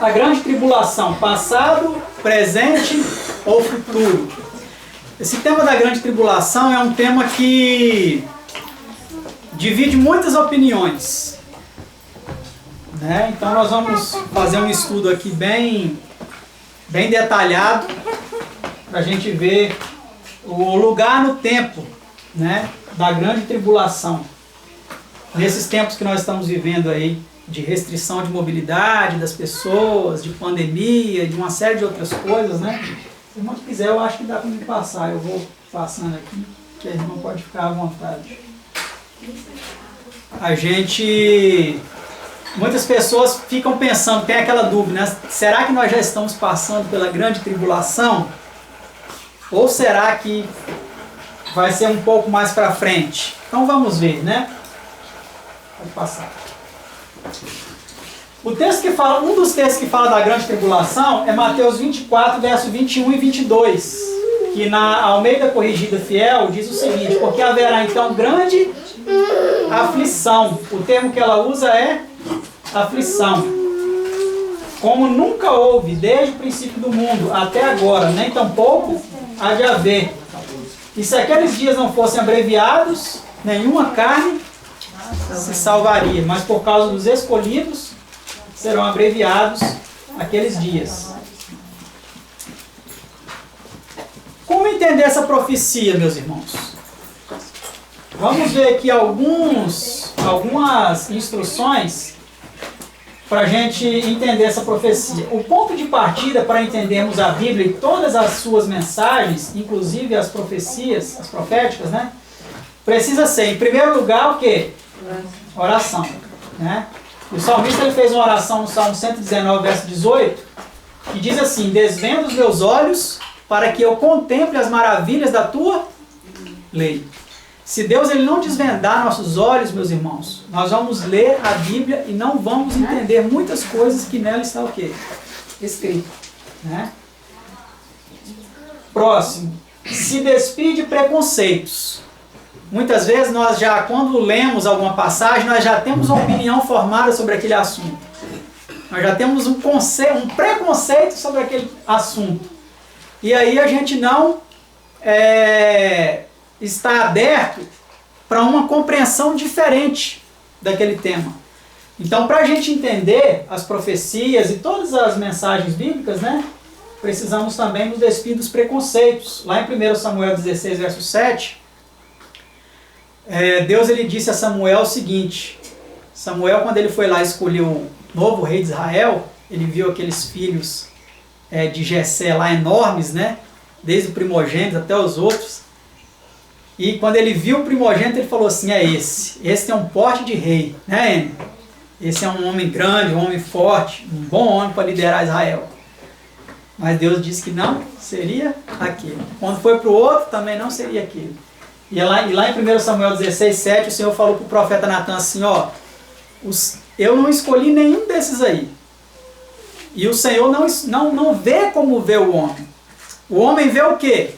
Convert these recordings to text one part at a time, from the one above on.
a grande tribulação? Passado, presente ou futuro? Esse tema da grande tribulação é um tema que divide muitas opiniões, né? Então nós vamos fazer um estudo aqui bem detalhado para a gente ver o lugar no tempo, né, da grande tribulação. Nesses tempos que nós estamos vivendo aí, de restrição de mobilidade das pessoas, de pandemia, de uma série de outras coisas, né? Se o irmão quiser, eu acho que dá para me passar. Eu vou passando aqui, que a irmã pode ficar à vontade. Muitas pessoas ficam pensando, tem aquela dúvida, né? Será que nós já estamos passando pela grande tribulação? Ou será que vai ser um pouco mais para frente? Então vamos ver, né? Pode passar. O texto que fala, um dos textos que fala da grande tribulação é Mateus 24, verso 21 e 22, que na Almeida Corrigida Fiel diz o seguinte: porque haverá então grande aflição. O termo que ela usa é aflição, como nunca houve desde o princípio do mundo até agora, nem tampouco há de haver. E se aqueles dias não fossem abreviados, nenhuma carne se salvaria, mas por causa dos escolhidos serão abreviados aqueles dias. Como entender essa profecia, meus irmãos? Vamos ver aqui algumas instruções para a gente entender essa profecia. O ponto de partida para entendermos a Bíblia e todas as suas mensagens, inclusive as profecias, as proféticas, né? Precisa ser, em primeiro lugar, o quê? Oração, né? O salmista ele fez uma oração no Salmo 119, verso 18, que diz assim: desvenda os meus olhos para que eu contemple as maravilhas da tua lei. Se Deus ele não desvendar nossos olhos, meus irmãos, nós vamos ler a Bíblia e não vamos entender muitas coisas que nela está o quê? Escrito, né? Próximo. Se despide de preconceitos. Muitas vezes nós já, quando lemos alguma passagem, nós já temos uma opinião formada sobre aquele assunto. Nós já temos um preconceito sobre aquele assunto. E aí a gente não está aberto para uma compreensão diferente daquele tema. Então, para a gente entender as profecias e todas as mensagens bíblicas, né, precisamos também nos despir dos preconceitos. Lá em 1 Samuel 16, verso 7, Deus ele disse a Samuel o seguinte: Samuel, quando ele foi lá escolher o novo rei de Israel, ele viu aqueles filhos de Jessé lá enormes, né, desde o primogênito até os outros. E quando ele viu o primogênito, ele falou assim: esse tem um porte de rei, né, Enio? Esse é um homem grande, um homem forte, um bom homem para liderar Israel. Mas Deus disse que não seria aquele. Quando foi para o outro, também não seria aquele. E lá em 1 Samuel 16, 7, o Senhor falou para o profeta Natan assim: eu não escolhi nenhum desses aí. E o Senhor não vê como vê o homem. O homem vê o quê?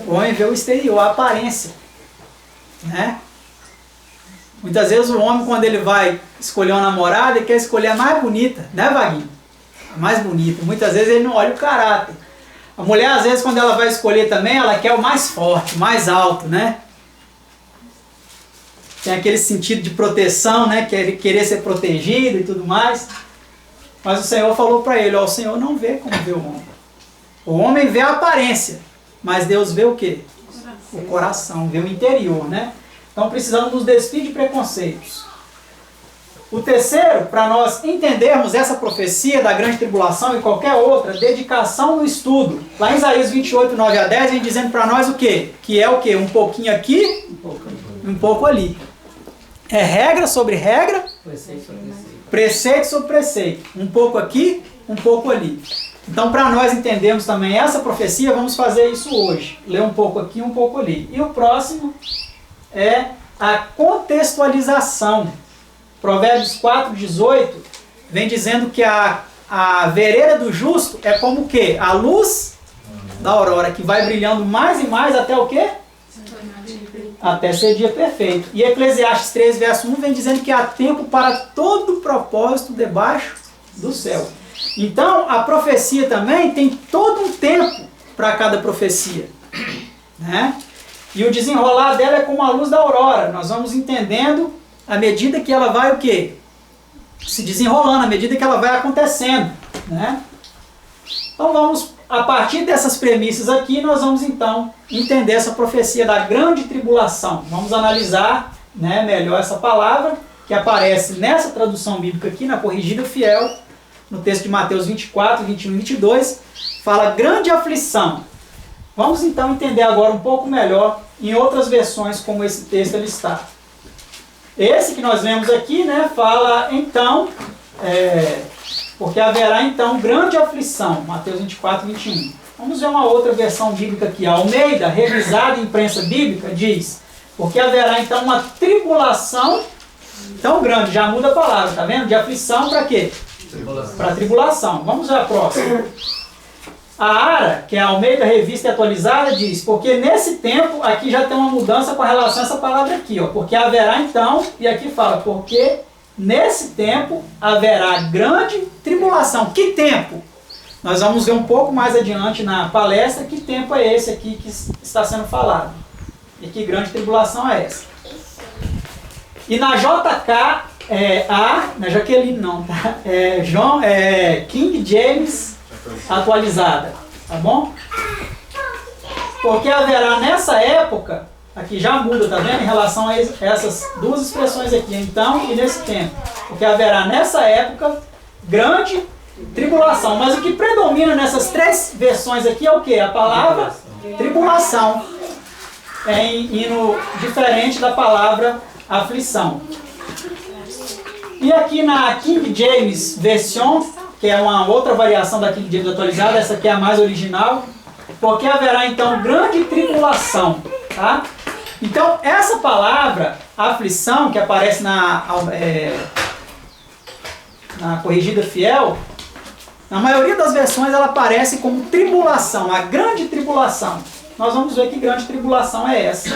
O homem vê o exterior, a aparência, né? Muitas vezes o homem, quando ele vai escolher uma namorada, ele quer escolher a mais bonita, né, Vaguinho? A mais bonita. Muitas vezes ele não olha o caráter. A mulher, às vezes, quando ela vai escolher também, ela quer o mais forte, o mais alto, né? Tem aquele sentido de proteção, né? Querer ser protegido e tudo mais. Mas o Senhor falou para ele: o Senhor não vê como vê o homem. O homem vê a aparência, mas Deus vê o quê? O coração, vê o interior, né? Então precisamos nos despir de preconceitos. O terceiro, para nós entendermos essa profecia da grande tribulação e qualquer outra, dedicação no estudo. Lá em Isaías 28, 9 a 10, vem dizendo para nós o quê? Que é o quê? Um pouquinho aqui, um pouco ali. É regra sobre regra, preceito sobre preceito. Um pouco aqui, um pouco ali. Então, para nós entendermos também essa profecia, vamos fazer isso hoje. Ler um pouco aqui, um pouco ali. E o próximo é a contextualização. Provérbios 4, 18 vem dizendo que a vereda do justo é como o quê? A luz da aurora, que vai brilhando mais e mais até o quê? Até ser dia perfeito. E Eclesiastes 3, verso 1 vem dizendo que há tempo para todo propósito debaixo do céu. Então, a profecia também tem todo um tempo para cada profecia, né? E o desenrolar dela é como a luz da aurora. Nós vamos entendendo à medida que ela vai o quê? Se desenrolando, à medida que ela vai acontecendo, né? Então vamos, a partir dessas premissas aqui, nós vamos então entender essa profecia da grande tribulação. Vamos analisar, né, melhor essa palavra que aparece nessa tradução bíblica aqui, na Corrigida Fiel, no texto de Mateus 24, 21 e 22, fala grande aflição. Vamos então entender agora um pouco melhor em outras versões como esse texto ele está. Esse que nós vemos aqui, né, fala então, porque haverá então grande aflição, Mateus 24, 21. Vamos ver uma outra versão bíblica aqui. A Almeida, revisada em imprensa bíblica, diz, porque haverá então uma tribulação tão grande, já muda a palavra, tá vendo? De aflição para quê? Para tribulação. Vamos ver a próxima. A Ara, que é a Almeida Revista e Atualizada, diz, porque nesse tempo, aqui já tem uma mudança com relação a essa palavra aqui, ó, porque haverá então, e aqui fala, porque nesse tempo haverá grande tribulação. Que tempo? Nós vamos ver um pouco mais adiante na palestra que tempo é esse aqui que está sendo falado. E que grande tribulação é essa. E na JK, na Jaqueline não, tá? King James atualizada, tá bom? Porque haverá nessa época, aqui já muda, tá vendo? Em relação a essas duas expressões aqui, então e nesse tempo. Porque haverá nessa época grande tribulação. Mas o que predomina nessas três versões aqui é o que? A palavra tribulação. Indo diferente da palavra aflição. E aqui na King James Version, que é uma outra variação da King James atualizada, essa aqui é a mais original, porque haverá então grande tribulação, tá? Então essa palavra aflição, que aparece na Corrigida Fiel, na maioria das versões ela aparece como tribulação, a grande tribulação. Nós vamos ver que grande tribulação é essa.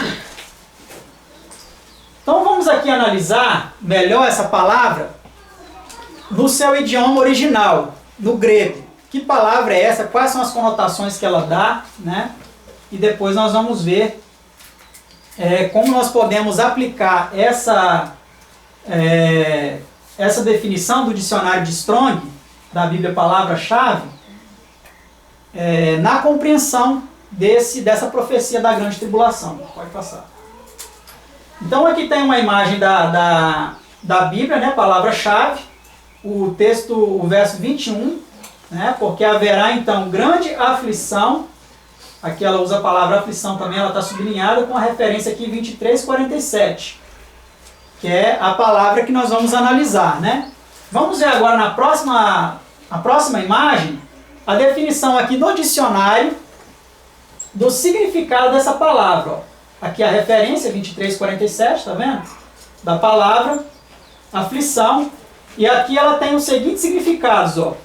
Então vamos aqui analisar melhor essa palavra no seu idioma original, no grego. Que palavra é essa? Quais são as conotações que ela dá, né? E depois nós vamos ver como nós podemos aplicar essa definição do dicionário de Strong, da Bíblia Palavra-Chave, na compreensão dessa profecia da grande tribulação. Pode passar. Então aqui tem uma imagem da Bíblia, né, palavra-chave, o texto, o verso 21, né, porque haverá então grande aflição, aqui ela usa a palavra aflição também, ela está sublinhada com a referência aqui 23:47, que é a palavra que nós vamos analisar, né. Vamos ver agora na próxima imagem, a definição aqui no dicionário do significado dessa palavra, ó. Aqui a referência, 23:47, tá vendo? Da palavra, aflição. E aqui ela tem os seguintes significados, ó.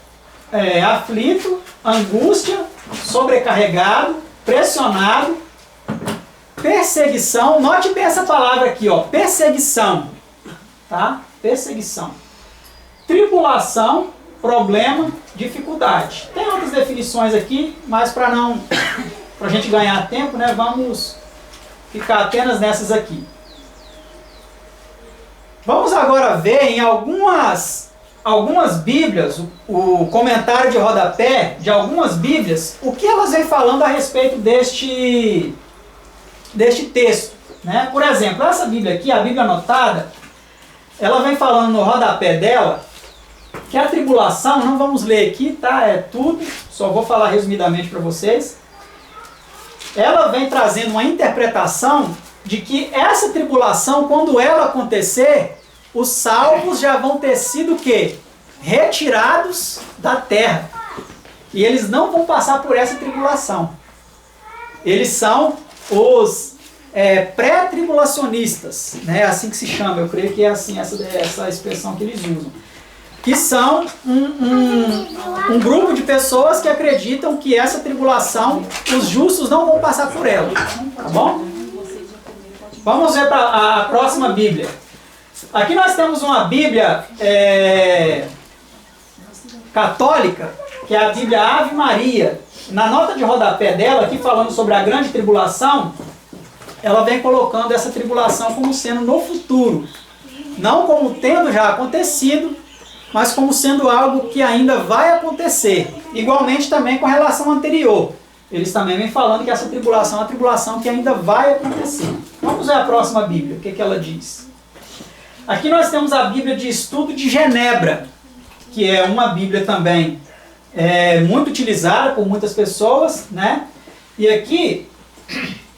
Aflito, angústia, sobrecarregado, pressionado, perseguição. Note bem essa palavra aqui, ó. Perseguição. Tá? Perseguição. Tribulação, problema, dificuldade. Tem outras definições aqui, mas para a gente ganhar tempo, né, vamos ficar apenas nessas aqui. Vamos agora ver em algumas Bíblias, o comentário de rodapé de algumas Bíblias, o que elas vêm falando a respeito deste texto, né? Por exemplo, essa Bíblia aqui, a Bíblia anotada, ela vem falando no rodapé dela que a tribulação, não vamos ler aqui, tá? É tudo, só vou falar resumidamente para vocês. Ela vem trazendo uma interpretação de que essa tribulação, quando ela acontecer, os salvos já vão ter sido o quê? Retirados da terra. E eles não vão passar por essa tribulação. Eles são os pré-tribulacionistas, né? Assim que se chama, eu creio que é assim essa expressão que eles usam. Que são um grupo de pessoas que acreditam que essa tribulação, os justos não vão passar por ela. Tá bom? Vamos ver para a próxima Bíblia. Aqui nós temos uma Bíblia católica, que é a Bíblia Ave Maria. Na nota de rodapé dela, aqui falando sobre a grande tribulação, ela vem colocando essa tribulação como sendo no futuro. Não como tendo já acontecido, mas como sendo algo que ainda vai acontecer. Igualmente também com a relação anterior. Eles também vêm falando que essa tribulação é uma tribulação que ainda vai acontecer. Vamos ver a próxima Bíblia, o que ela diz. Aqui nós temos a Bíblia de Estudo de Genebra, que é uma Bíblia também muito utilizada por muitas pessoas, né? E aqui,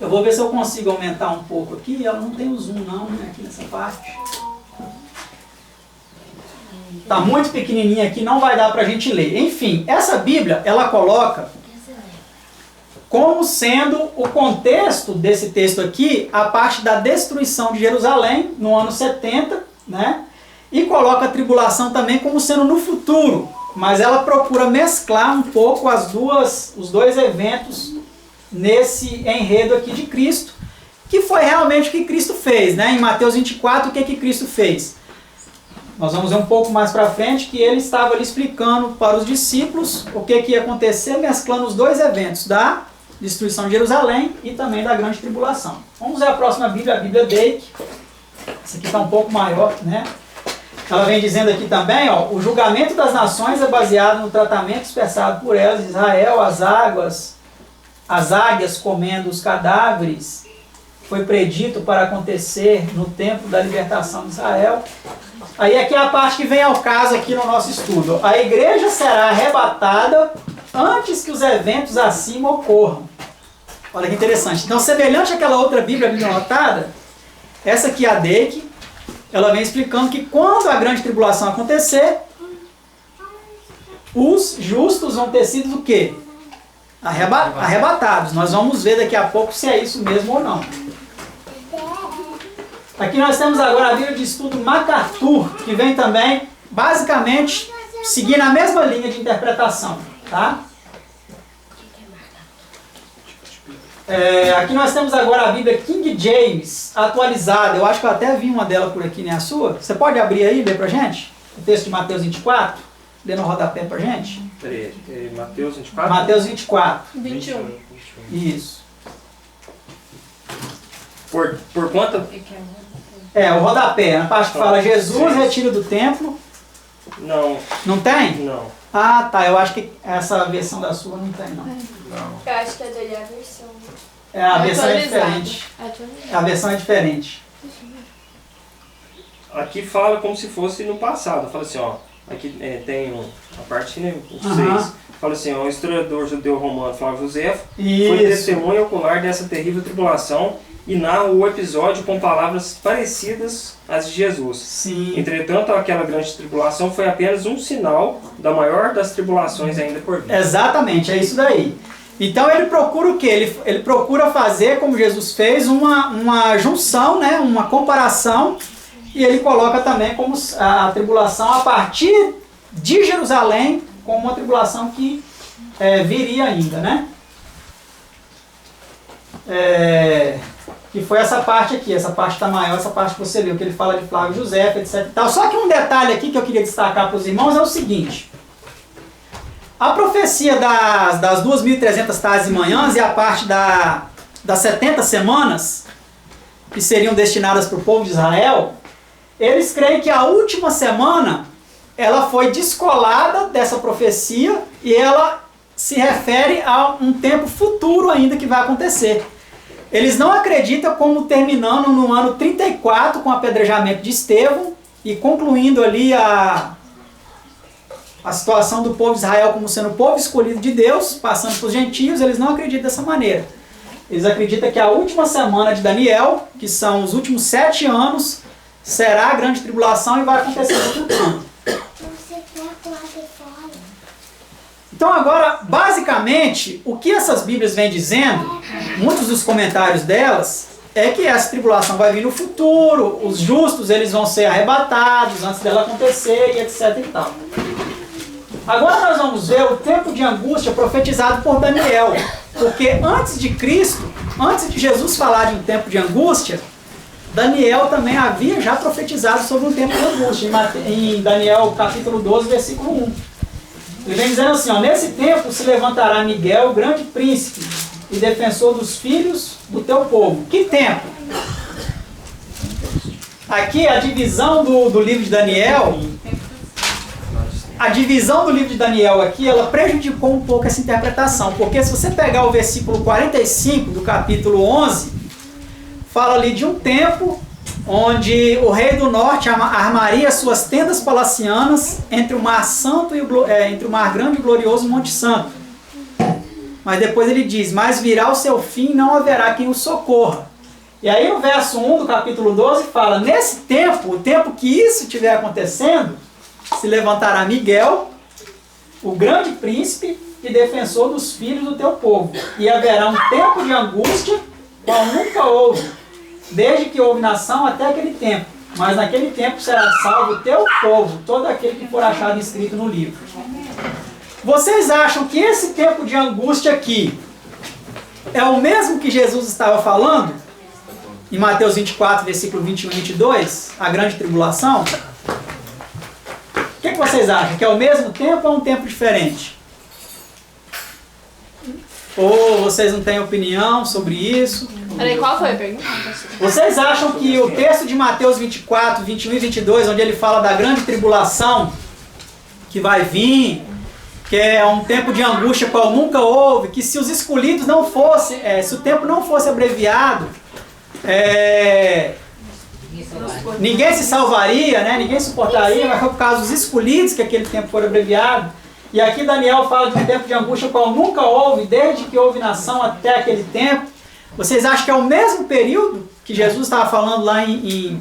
eu vou ver se eu consigo aumentar um pouco aqui. Ela não tem o zoom não, né? Aqui nessa parte. Está muito pequenininha aqui, não vai dar para a gente ler. Enfim, essa Bíblia, ela coloca como sendo o contexto desse texto aqui, a parte da destruição de Jerusalém, no ano 70, né? E coloca a tribulação também como sendo no futuro. Mas ela procura mesclar um pouco os dois eventos nesse enredo aqui de Cristo, que foi realmente o que Cristo fez, né? Em Mateus 24, o que Cristo fez? Nós vamos ver um pouco mais para frente que ele estava ali explicando para os discípulos o que ia acontecer, mesclando os dois eventos, da destruição de Jerusalém e também da grande tribulação. Vamos ver a próxima Bíblia, a Bíblia Dake. Essa aqui está um pouco maior, né? Ela vem dizendo aqui também, ó, o julgamento das nações é baseado no tratamento expressado por elas, Israel, as águias comendo os cadáveres, foi predito para acontecer no tempo da libertação de Israel. Aí aqui é a parte que vem ao caso aqui no nosso estudo. A igreja será arrebatada antes que os eventos acima ocorram. Olha que interessante. Então, semelhante àquela outra Bíblia anotada, essa aqui é a Dake, ela vem explicando que quando a grande tribulação acontecer, os justos vão ter sido o quê? Arrebatados. Nós vamos ver daqui a pouco se é isso mesmo ou não. Aqui nós temos agora a Bíblia de Estudo MacArthur, que vem também, basicamente, seguindo a mesma linha de interpretação. Tá? Aqui nós temos agora a Bíblia King James, atualizada. Eu acho que eu até vi uma dela por aqui, né? A sua? Você pode abrir aí e ler pra gente? O texto de Mateus 24? Lê no rodapé pra gente. Peraí, Mateus 24? Mateus 24. 21. Isso. Por quanto? O rodapé, na parte que fala Jesus, retiro do templo. Não. Não tem? Não. Ah, tá. Eu acho que essa versão da sua não tem, não. Não. Eu acho que a dele é a versão. A versão é Atualizada. diferente. A versão é diferente. Aqui fala como se fosse no passado. Fala assim, ó. Aqui tem a parte, né, o Aham. 6. Fala assim, ó, o historiador judeu romano Flávio Josefo foi Isso. testemunha ocular dessa terrível tribulação e narra o episódio com palavras parecidas às de Jesus. Sim. Entretanto, aquela grande tribulação foi apenas um sinal da maior das tribulações ainda por vir. Exatamente, é isso daí. Então ele procura o quê? Ele procura fazer, como Jesus fez, uma junção, né? Uma comparação, e ele coloca também como a tribulação a partir de Jerusalém, como uma tribulação que viria ainda, né? Que foi essa parte aqui, essa parte está maior, essa parte que você leu, que ele fala de Flávio José, etc. E tal. Só que um detalhe aqui que eu queria destacar para os irmãos é o seguinte: a profecia das 2.300 tardes e manhãs e a parte das 70 semanas, que seriam destinadas para o povo de Israel, eles creem que a última semana ela foi descolada dessa profecia e ela se refere a um tempo futuro ainda que vai acontecer. Eles não acreditam como terminando no ano 34 com o apedrejamento de Estevão e concluindo ali a situação do povo de Israel como sendo o povo escolhido de Deus, passando para os gentios. Eles não acreditam dessa maneira. Eles acreditam que a última semana de Daniel, que são os últimos 7 anos, será a grande tribulação e vai acontecer no futuro. Então agora, basicamente, o que essas Bíblias vêm dizendo, muitos dos comentários delas, é que essa tribulação vai vir no futuro, os justos eles vão ser arrebatados antes dela acontecer e etc e tal. Agora nós vamos ver o tempo de angústia profetizado por Daniel, porque antes de Cristo, antes de Jesus falar de um tempo de angústia, Daniel também havia já profetizado sobre um tempo de angústia, em Daniel capítulo 12, versículo 1. Ele vem dizendo assim, ó, nesse tempo se levantará Miguel, o grande príncipe e defensor dos filhos do teu povo. Que tempo? Aqui a divisão do livro de Daniel, a divisão do livro de Daniel aqui, ela prejudicou um pouco essa interpretação, porque se você pegar o versículo 45 do capítulo 11, fala ali de um tempo onde o rei do norte armaria suas tendas palacianas entre o mar santo e entre o mar grande e glorioso Monte Santo. Mas depois ele diz, mas virá o seu fim e não haverá quem o socorra. E aí no verso 1 do capítulo 12 fala, nesse tempo, o tempo que isso estiver acontecendo, se levantará Miguel, o grande príncipe e defensor dos filhos do teu povo. E haverá um tempo de angústia, qual nunca houve, desde que houve nação até aquele tempo. Mas naquele tempo será salvo o teu povo, todo aquele que for achado inscrito no livro. Vocês acham que esse tempo de angústia aqui é o mesmo que Jesus estava falando? Em Mateus 24, versículo 21 e 22, a grande tribulação? O que vocês acham? Que é o mesmo tempo ou é um tempo diferente? Ou vocês não têm opinião sobre isso? Peraí, qual foi a pergunta? Vocês acham que o texto de Mateus 24, 21 e 22, onde ele fala da grande tribulação que vai vir, que é um tempo de angústia qual nunca houve, que se os escolhidos não fossem, se o tempo não fosse abreviado, ninguém se salvaria, né? Ninguém suportaria, mas foi por causa dos escolhidos que aquele tempo foi abreviado. E aqui Daniel fala de um tempo de angústia qual nunca houve, desde que houve nação até aquele tempo. Vocês acham que é o mesmo período que Jesus estava falando lá em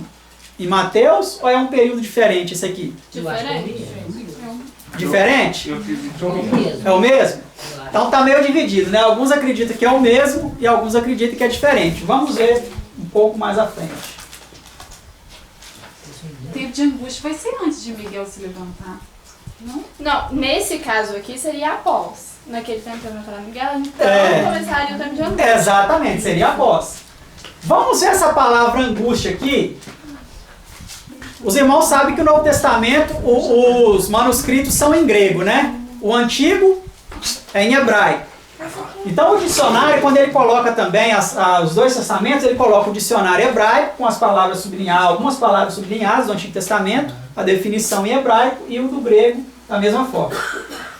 Mateus, ou é um período diferente esse aqui? Diferente. Diferente? É o mesmo? Então está meio dividido, né? Alguns acreditam que é o mesmo e alguns acreditam que é diferente. Vamos ver um pouco mais à frente. O tempo de angústia vai ser antes de Miguel se levantar, não? Não, nesse caso aqui seria após. Naquele tempo que eu não falava Miguel, então começaria o tempo de angústia. Exatamente, seria após. Vamos ver essa palavra angústia aqui. Os irmãos sabem que no Novo Testamento os manuscritos são em grego, né? O Antigo é em hebraico. Então o dicionário, quando ele coloca também os dois testamentos, ele coloca o dicionário hebraico com as palavras sublinhadas, algumas palavras sublinhadas do Antigo Testamento, a definição em hebraico, e o do grego da mesma forma.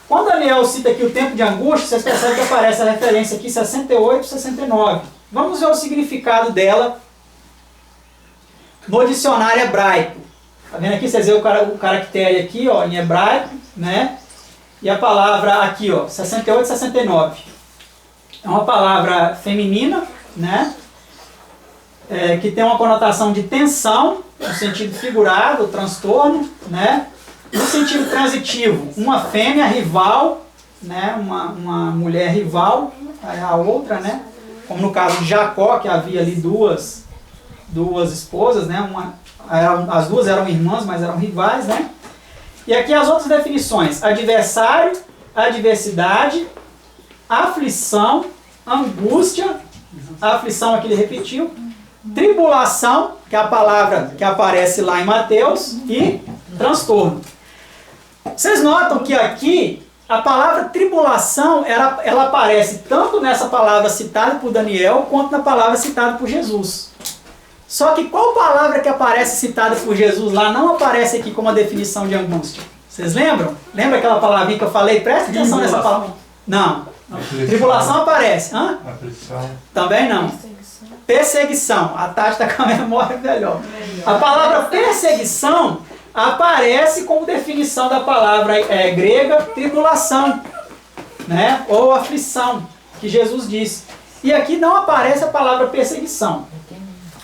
Quando Daniel cita aqui o tempo de angústia, vocês percebem que aparece a referência aqui 68 e 69. Vamos ver o significado dela no dicionário hebraico. Tá vendo aqui? Vocês veem o caractere aqui, ó, em hebraico, né? E a palavra aqui, ó, 68 e 69. É uma palavra feminina, né? Que tem uma conotação de tensão, no sentido figurado, transtorno, né? No sentido transitivo, uma fêmea rival, né? Uma mulher rival a outra, né? Como no caso de Jacó, que havia ali duas esposas, né? As duas eram irmãs, mas eram rivais, né? E aqui as outras definições: adversário, adversidade, aflição, angústia, a aflição aqui ele repetiu, tribulação, que é a palavra que aparece lá em Mateus, e transtorno. Vocês notam que aqui a palavra tribulação, ela aparece tanto nessa palavra citada por Daniel, quanto na palavra citada por Jesus. Só que qual palavra que aparece citada por Jesus lá não aparece aqui como a definição de angústia? Vocês lembram? Lembra aquela palavrinha que eu falei? Presta atenção nessa palavra. Não. Tribulação aparece. Hã? Aflição. Também não. Perseguição. A Tati está com a memória melhor. A palavra perseguição aparece como definição da palavra grega tribulação, né? Ou aflição, que Jesus disse. E aqui não aparece a palavra perseguição.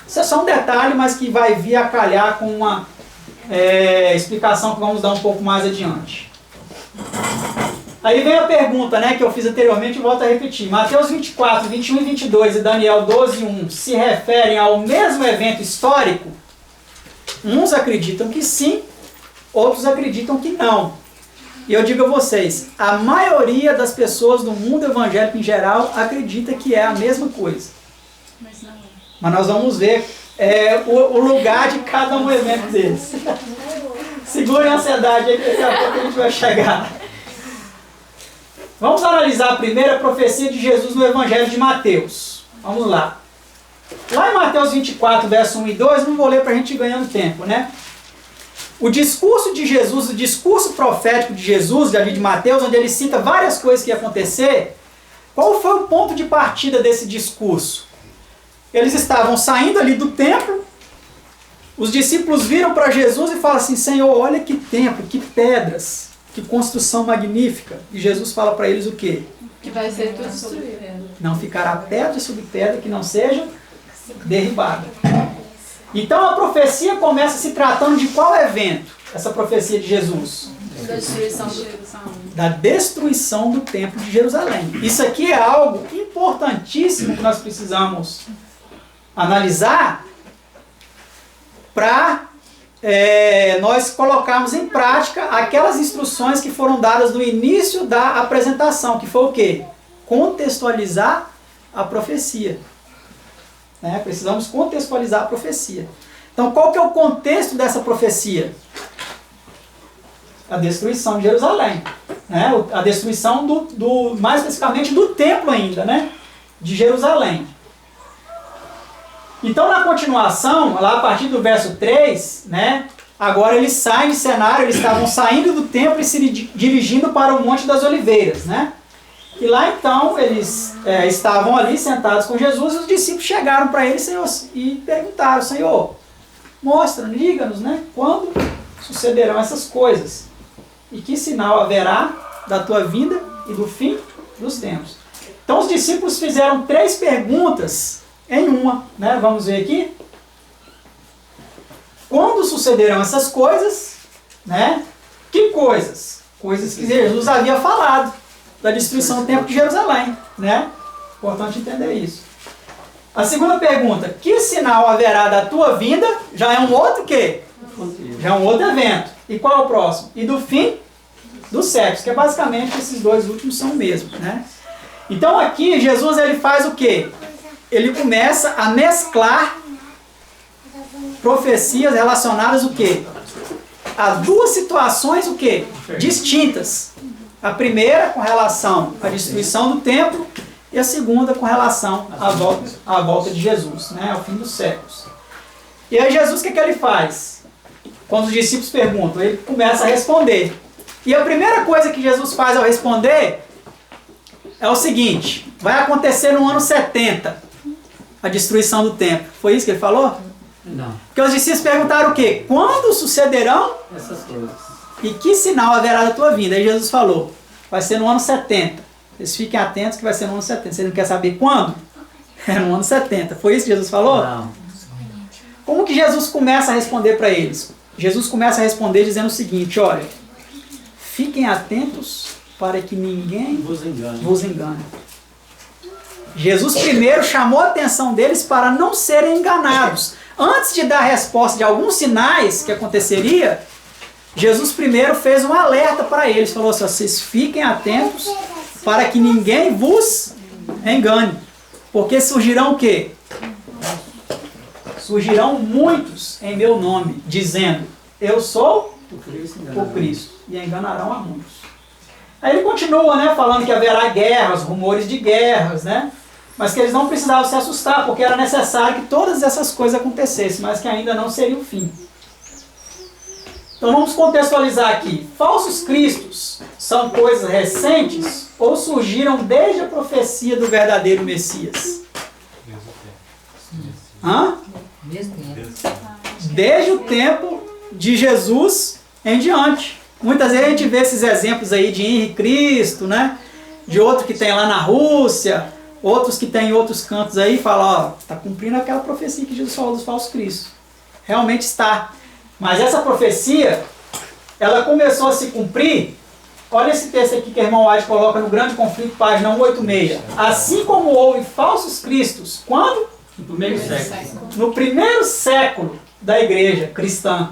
Isso é só um detalhe, mas que vai vir a calhar com uma explicação que vamos dar um pouco mais adiante. Aí vem a pergunta, né, que eu fiz anteriormente e volto a repetir. Mateus 24, 21 e 22 e Daniel 12, 1 se referem ao mesmo evento histórico? Uns acreditam que sim, outros acreditam que não. E eu digo a vocês, a maioria das pessoas do mundo evangélico em geral acredita que é a mesma coisa. Mas nós vamos ver o lugar de cada um evento deles. Segurem a ansiedade aí, que daqui a pouco a gente vai chegar. Vamos analisar a primeira profecia de Jesus no Evangelho de Mateus. Vamos lá. Lá em Mateus 24, verso 1 e 2, não vou ler para a gente ir ganhando tempo, né? O discurso de Jesus, o discurso profético de Jesus, de Mateus, onde ele cita várias coisas que iam acontecer, qual foi o ponto de partida desse discurso? Eles estavam saindo ali do templo, os discípulos viram para Jesus e falam assim, Senhor, olha que templo, que pedras, que construção magnífica. E Jesus fala para eles o quê? Que vai ser tudo destruído. Não ficará pedra sobre pedra que não seja derribada. Então a profecia começa se tratando de qual evento? Essa profecia de Jesus? Da destruição do Da destruição do templo de Jerusalém. Isso aqui é algo importantíssimo que nós precisamos analisar para nós colocarmos em prática aquelas instruções que foram dadas no início da apresentação, que foi o quê? Contextualizar a profecia. Precisamos contextualizar a profecia. Então, qual que é o contexto dessa profecia? A destruição de Jerusalém. A destruição, mais especificamente, do templo ainda, de Jerusalém. Então, na continuação, lá a partir do verso 3, agora eles saem de cenário, eles estavam saindo do templo e se dirigindo para o Monte das Oliveiras, E lá então, eles estavam ali sentados com Jesus e os discípulos chegaram para ele, Senhor, e perguntaram, Senhor, mostra, diga-nos, quando sucederão essas coisas? E que sinal haverá da tua vinda e do fim dos tempos? Então os discípulos fizeram 3 perguntas em uma, Vamos ver aqui. Quando sucederão essas coisas, Que coisas? Coisas que Jesus havia falado da destruição do templo de Jerusalém, Importante entender isso. A segunda pergunta, que sinal haverá da tua vinda? Já é um outro quê? Já é um outro evento. E qual é o próximo? E do fim dos séculos, que é basicamente esses 2 últimos são o mesmo, Então aqui Jesus ele faz o quê? Ele começa a mesclar profecias relacionadas o quê? A 2 situações o quê? Distintas. A primeira com relação à destruição do templo e a segunda com relação à volta de Jesus, ao fim dos séculos. E aí Jesus o que ele faz? Quando os discípulos perguntam, ele começa a responder. E a primeira coisa que Jesus faz ao responder é o seguinte, vai acontecer no ano 70, a destruição do templo. Foi isso que ele falou? Não. Porque os discípulos perguntaram o quê? Quando sucederão Essas coisas. e que sinal haverá da tua vinda? Aí Jesus falou, vai ser no ano 70. Vocês fiquem atentos que vai ser no ano 70. Você não quer saber quando? É no ano 70. Foi isso que Jesus falou? Não. Como que Jesus começa a responder para eles? Jesus começa a responder dizendo o seguinte, olha, fiquem atentos para que ninguém vos engane. Jesus primeiro chamou a atenção deles para não serem enganados. Antes de dar a resposta de alguns sinais que aconteceria, Jesus primeiro fez um alerta para eles. Falou assim, vocês fiquem atentos para que ninguém vos engane. Porque surgirão o quê? Surgirão muitos em meu nome, dizendo, eu sou o Cristo. E enganarão a muitos. Aí ele continua, falando que haverá guerras, rumores de guerras, mas que eles não precisavam se assustar, porque era necessário que todas essas coisas acontecessem, mas que ainda não seria o fim. Então vamos contextualizar aqui. Falsos cristos são coisas recentes ou surgiram desde a profecia do verdadeiro Messias? Desde o tempo de Jesus em diante. Muitas vezes a gente vê esses exemplos aí de Henri Cristo, de outro que tem lá na Rússia, outros que tem em outros cantos aí, e fala, está cumprindo aquela profecia que Jesus falou dos falsos cristos. Realmente está. Mas essa profecia, ela começou a se cumprir. Olha esse texto aqui que a irmã White coloca no Grande Conflito, página 186. Assim como houve falsos cristos, quando? No primeiro século. No primeiro século da igreja cristã.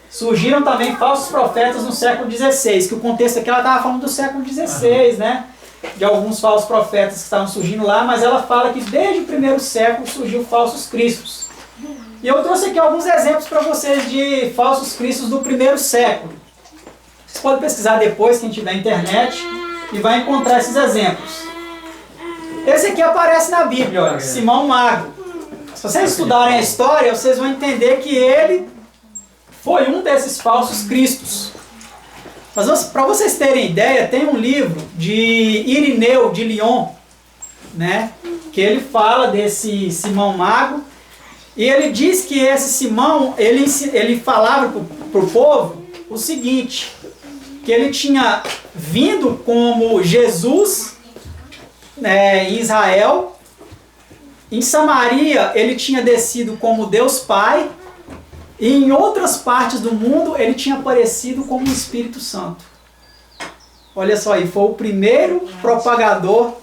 Surgiram também falsos profetas no século XVI, que o contexto aqui ela estava falando do século XVI, de alguns falsos profetas que estavam surgindo lá, mas ela fala que desde o primeiro século surgiu falsos cristos. E eu trouxe aqui alguns exemplos para vocês de falsos cristos do primeiro século. Vocês podem pesquisar depois, quem tiver internet. e vai encontrar esses exemplos. Esse aqui aparece na Bíblia, olha, Simão Mago. Se vocês estudarem a história, vocês vão entender que ele foi um desses falsos cristos. Mas para vocês terem ideia, tem um livro de Irineu de Lyon, né, que ele fala desse Simão Mago, e ele diz que esse Simão, ele falava para o povo o seguinte, que ele tinha vindo como Jesus, né, em Israel, em Samaria ele tinha descido como Deus Pai, e em outras partes do mundo ele tinha aparecido como o Espírito Santo. Olha só aí, foi o primeiro propagador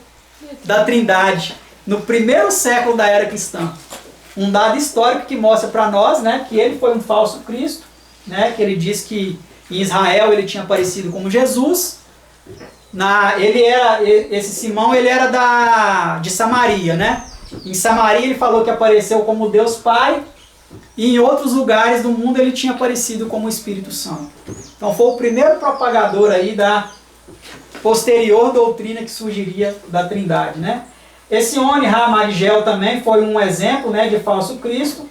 da Trindade, no primeiro século da era cristã. Um dado histórico que mostra para nós, né, que ele foi um falso Cristo, né, que ele diz que em Israel ele tinha aparecido como Jesus. Esse Simão ele era de Samaria, né? Em Samaria ele falou que apareceu como Deus Pai, e em outros lugares do mundo ele tinha aparecido como o Espírito Santo. Então foi o primeiro propagador aí da posterior doutrina que surgiria da Trindade, né? Esse Oni Ramarigel também foi um exemplo, né, de falso Cristo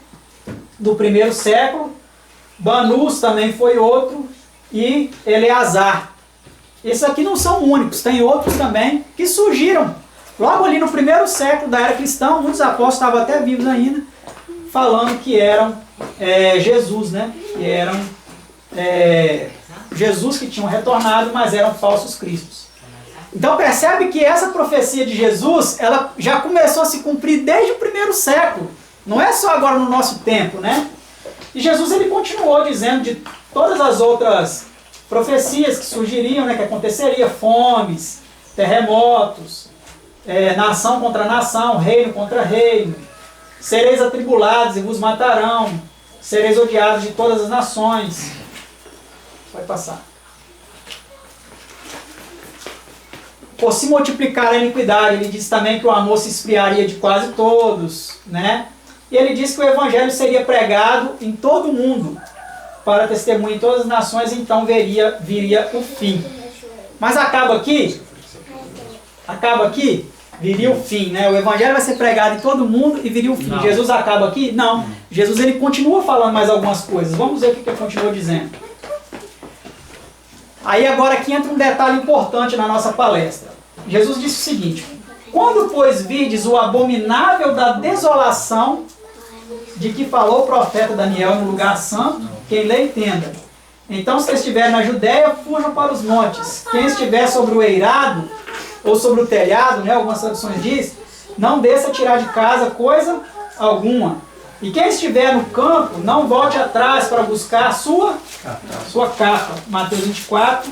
do primeiro século. Banus também foi outro, e Eleazar. Esses aqui não são únicos, tem outros também que surgiram logo ali no primeiro século da era cristã. Muitos apóstolos estavam até vivos ainda, falando que eram Jesus, né? Que eram Jesus que tinham retornado, mas eram falsos cristos. Então percebe que essa profecia de Jesus, ela já começou a se cumprir desde o primeiro século. Não é só agora no nosso tempo, né? E Jesus ele continuou dizendo de todas as outras profecias que surgiriam, né, que aconteceria, fomes, terremotos, nação contra nação, reino contra reino, sereis atribulados e vos matarão, sereis odiados de todas as nações. Pode passar. Por se multiplicar a iniquidade, ele diz também que o amor se esfriaria de quase todos, né? E ele diz que o evangelho seria pregado em todo o mundo, para testemunho em todas as nações, então viria o fim. Mas acaba aqui, viria o fim, né? O evangelho vai ser pregado em todo mundo e viria o fim. Não. Jesus acaba aqui? Não. Jesus ele continua falando mais algumas coisas. Vamos ver o que ele continua dizendo. Aí agora aqui entra um detalhe importante na nossa palestra. Jesus disse o seguinte: quando, pois, virdes o abominável da desolação, de que falou o profeta Daniel no lugar santo, quem lê entenda. Então, se estiver na Judéia, fujam para os montes. Quem estiver sobre o eirado, ou sobre o telhado, né, algumas traduções diz, não desça tirar de casa coisa alguma. E quem estiver no campo, não volte atrás para buscar a sua capa. Mateus 24,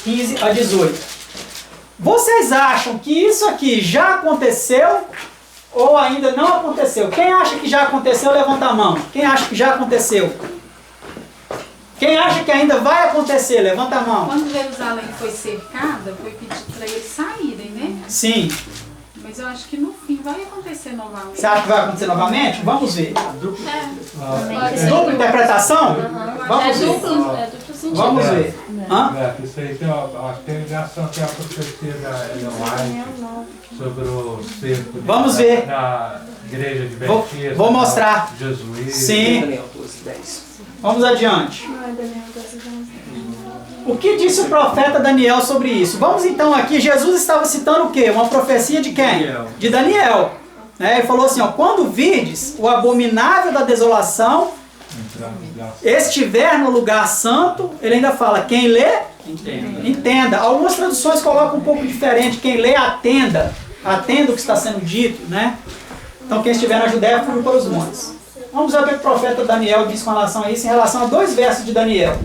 15 a 18. Vocês acham que isso aqui já aconteceu ou ainda não aconteceu? Quem acha que já aconteceu, levanta a mão. Quem acha que já aconteceu? Quem acha que ainda vai acontecer, levanta a mão. Quando Jerusalém foi cercada, foi pedido para eles saírem, né? Sim. Mas eu acho que no fim vai acontecer novamente. Você acha que vai acontecer novamente? Vamos ver. Dupla interpretação? Vamos ver. duplo sentido. Vamos ver. Isso aí acho que tem ligação com a profecia da Ellen White sobre o cerco Vamos ver. na igreja de Betis. Vou mostrar. Jesuíta. Sim. Daniel 12, 10. Vamos adiante. O que disse o profeta Daniel sobre isso? Vamos então aqui, Jesus estava citando o quê? Uma profecia de quem? De Daniel. Ele falou assim, ó, quando virdes o abominável da desolação, estiver no lugar santo, ele ainda fala, quem lê, entenda. Algumas traduções colocam um pouco diferente, quem lê, atenda o que está sendo dito, né? Então quem estiver na Judéia, fuja para os montes. Vamos ver o que o profeta Daniel diz com relação a isso, em relação a 2 versos de Daniel.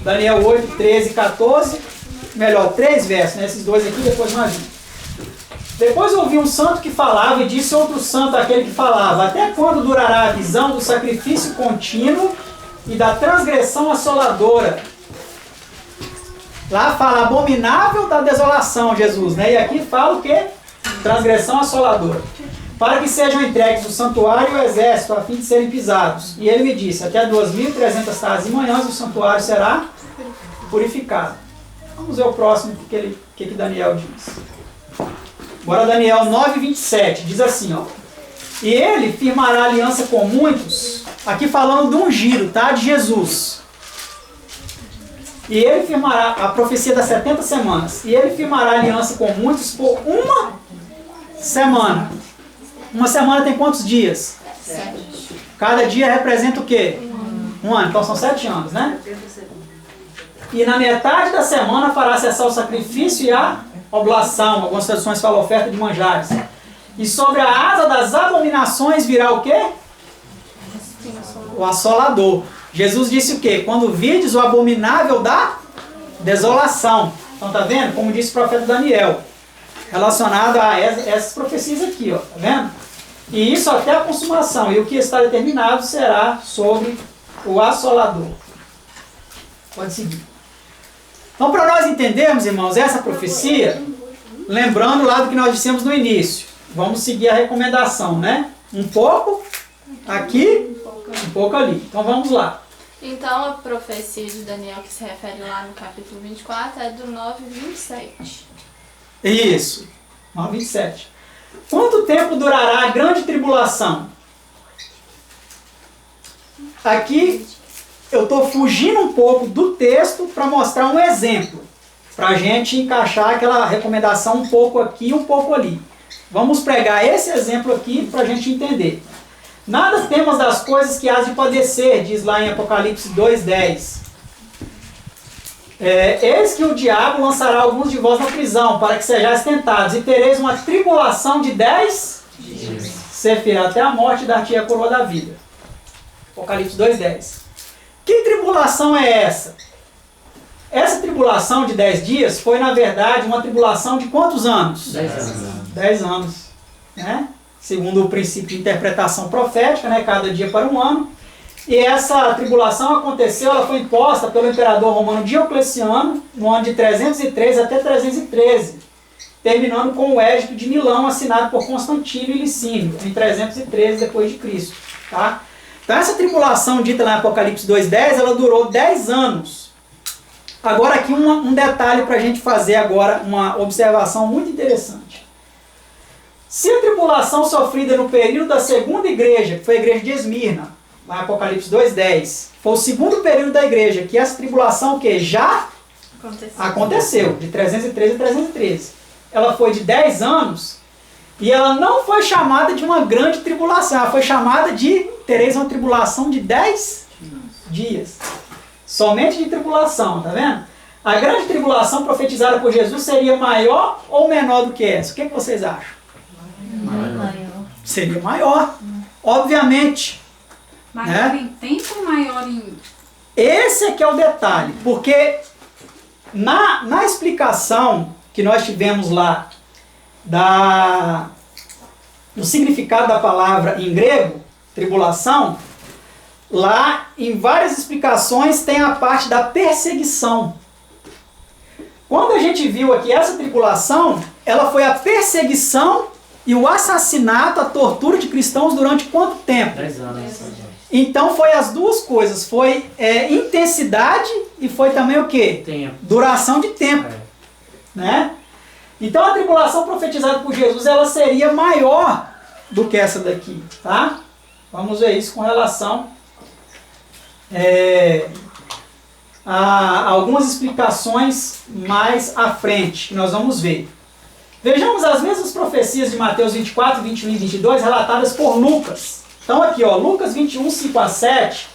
Daniel 8, 13 e 14, melhor, 3 versos, né? Esses 2 aqui, depois nós vimos. Depois ouvi um santo que falava e disse outro santo àquele que falava, até quando durará a visão do sacrifício contínuo e da transgressão assoladora? Lá fala abominável da desolação, Jesus, né? E aqui fala o quê? Transgressão assoladora. Para que sejam entregues o santuário e o exército, a fim de serem pisados. E ele me disse, até 2.300 tardes e manhãs o santuário será purificado. Vamos ver o próximo, o que Daniel diz. Agora Daniel 9:27, diz assim, ó. E ele firmará aliança com muitos, aqui falando do ungido, tá? De Jesus. E ele firmará, a profecia das 70 semanas, e ele firmará aliança com muitos por uma semana. Uma semana tem quantos dias? 7. Cada dia representa o quê? Um ano. Então são 7 anos, né? E na metade da semana fará cessar o sacrifício e a oblação. Algumas traduções falam oferta de manjares. E sobre a asa das abominações virá o quê? O assolador. Jesus disse o quê? Quando vides o abominável da desolação. Então tá vendo? Como disse o profeta Daniel. Relacionado a essas profecias aqui, ó. Tá vendo? E isso até a consumação. E o que está determinado será sobre o assolador. Pode seguir. Então, para nós entendermos, irmãos, essa profecia, lembrando lá do que nós dissemos no início, vamos seguir a recomendação, né? Um pouco aqui, um pouco ali. Então, vamos lá. Então, a profecia de Daniel, que se refere lá no capítulo 24, é do 9:27. Isso, 9:27. Quanto tempo durará a grande tribulação? Aqui eu estou fugindo um pouco do texto para mostrar um exemplo, para a gente encaixar aquela recomendação um pouco aqui e um pouco ali. Vamos pregar esse exemplo aqui para a gente entender. Nada temos das coisas que hás de padecer, diz lá em Apocalipse 2:10. Eis que o diabo lançará alguns de vós na prisão, para que sejais tentados, e tereis uma tribulação de 10 dias. Sefirá até a morte, dar-te a coroa da vida. Apocalipse 2:10. Que tribulação é essa? Essa tribulação de 10 dias foi, na verdade, uma tribulação de quantos anos? 10 anos. 10 anos. Né? Segundo o princípio de interpretação profética, né? Cada dia para um ano. E essa tribulação aconteceu, ela foi imposta pelo imperador romano Diocleciano no ano de 303 até 313, terminando com o Edito de Milão, assinado por Constantino e Licínio, em 313 depois de Cristo. Tá? Então essa tribulação dita lá em Apocalipse 2:10, ela durou 10 anos. Agora aqui um detalhe para a gente fazer agora, uma observação muito interessante. Se a tribulação sofrida no período da segunda igreja, que foi a igreja de Esmirna, lá em Apocalipse 2:10, foi o segundo período da igreja, que essa tribulação que já aconteceu, de 313 a 313. Ela foi de 10 anos, e ela não foi chamada de uma grande tribulação, ela foi chamada de, tereis uma tribulação de 10 dias. Somente de tribulação, tá vendo? A grande tribulação profetizada por Jesus seria maior ou menor do que essa? O que vocês acham? Maior. Seria maior, obviamente. Maior em tempo ou maior em... Esse é que é o detalhe, porque na explicação que nós tivemos lá do significado da palavra em grego, tribulação, lá em várias explicações tem a parte da perseguição. Quando a gente viu aqui essa tribulação, ela foi a perseguição e o assassinato, a tortura de cristãos durante quanto tempo? 10 anos. Então foi as duas coisas, foi intensidade e foi também o quê? Tempo. Duração de tempo. Né? Então a tribulação profetizada por Jesus, ela seria maior do que essa daqui. Tá? Vamos ver isso com relação a algumas explicações mais à frente, que nós vamos ver. Vejamos as mesmas profecias de Mateus 24, 21 e 22 relatadas por Lucas. Então aqui, ó, Lucas 21, 5 a 7,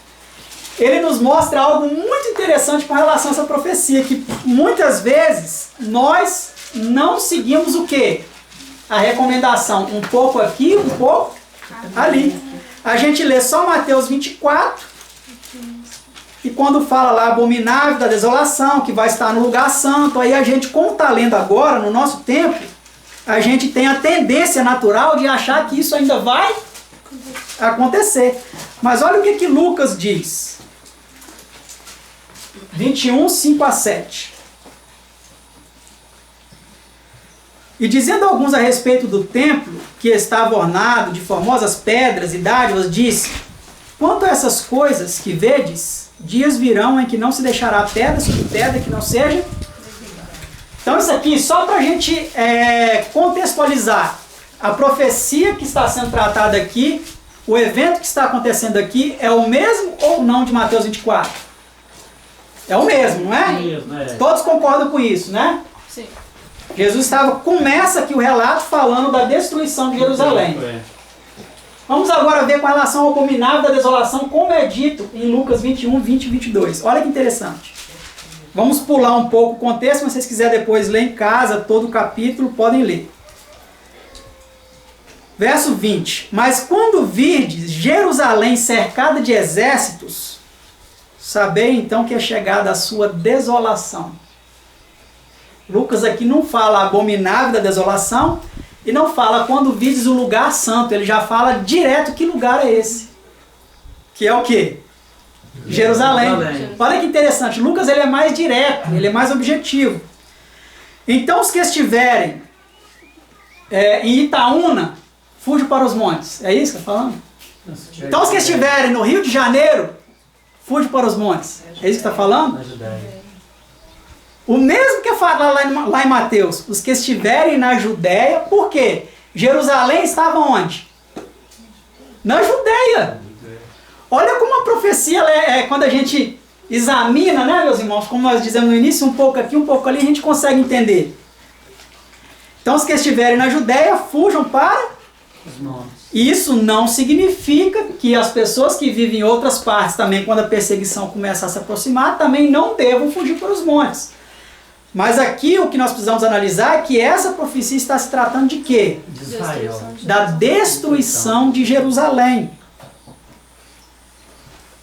ele nos mostra algo muito interessante com relação a essa profecia, que muitas vezes nós não seguimos o quê? A recomendação, um pouco aqui, um pouco ali. A gente lê só Mateus 24, e quando fala lá abominável da desolação, que vai estar no lugar santo, aí a gente, como está lendo agora, no nosso tempo, a gente tem a tendência natural de achar que isso ainda vai acontecer. Mas olha o que Lucas diz. 21, 5 a 7. E dizendo alguns a respeito do templo, que estava ornado de formosas pedras e dádivas, disse: quanto a essas coisas que vedes, dias virão em que não se deixará pedra sobre pedra que não seja Então isso aqui, só para a gente contextualizar, a profecia que está sendo tratada aqui, o evento que está acontecendo aqui, é o mesmo ou não de Mateus 24? É o mesmo, não é? Mesmo, é. Todos concordam com isso, né? Sim. Jesus começa aqui o relato falando da destruição de Jerusalém. Vamos agora ver com relação ao abominável da desolação, como é dito em Lucas 21, 20 e 22. Olha que interessante. Vamos pular um pouco o contexto, mas se vocês quiserem depois ler em casa todo o capítulo, podem ler. Verso 20. Mas quando virdes Jerusalém cercada de exércitos, sabei então que é chegada a sua desolação. Lucas aqui não fala abominável da desolação e não fala quando virdes o lugar santo. Ele já fala direto que lugar é esse. Que é o quê? Jerusalém. Olha que interessante. Lucas ele é mais direto, ele é mais objetivo. Então os que estiverem em Itaúna, fuja para os montes. É isso que está falando? Então os que estiverem no Rio de Janeiro, fuja para os montes. É isso que está falando? O mesmo que fala lá em Mateus, os que estiverem na Judéia, por quê? Jerusalém estava onde? Na Judéia. Olha como a profecia, quando a gente examina, né, meus irmãos, como nós dizemos no início, um pouco aqui, um pouco ali, a gente consegue entender. Então, os que estiverem na Judéia, fujam para os montes. Isso não significa que as pessoas que vivem em outras partes também, quando a perseguição começa a se aproximar, também não devam fugir para os montes. Mas aqui o que nós precisamos analisar é que essa profecia está se tratando de quê? De Israel. Da destruição de Jerusalém.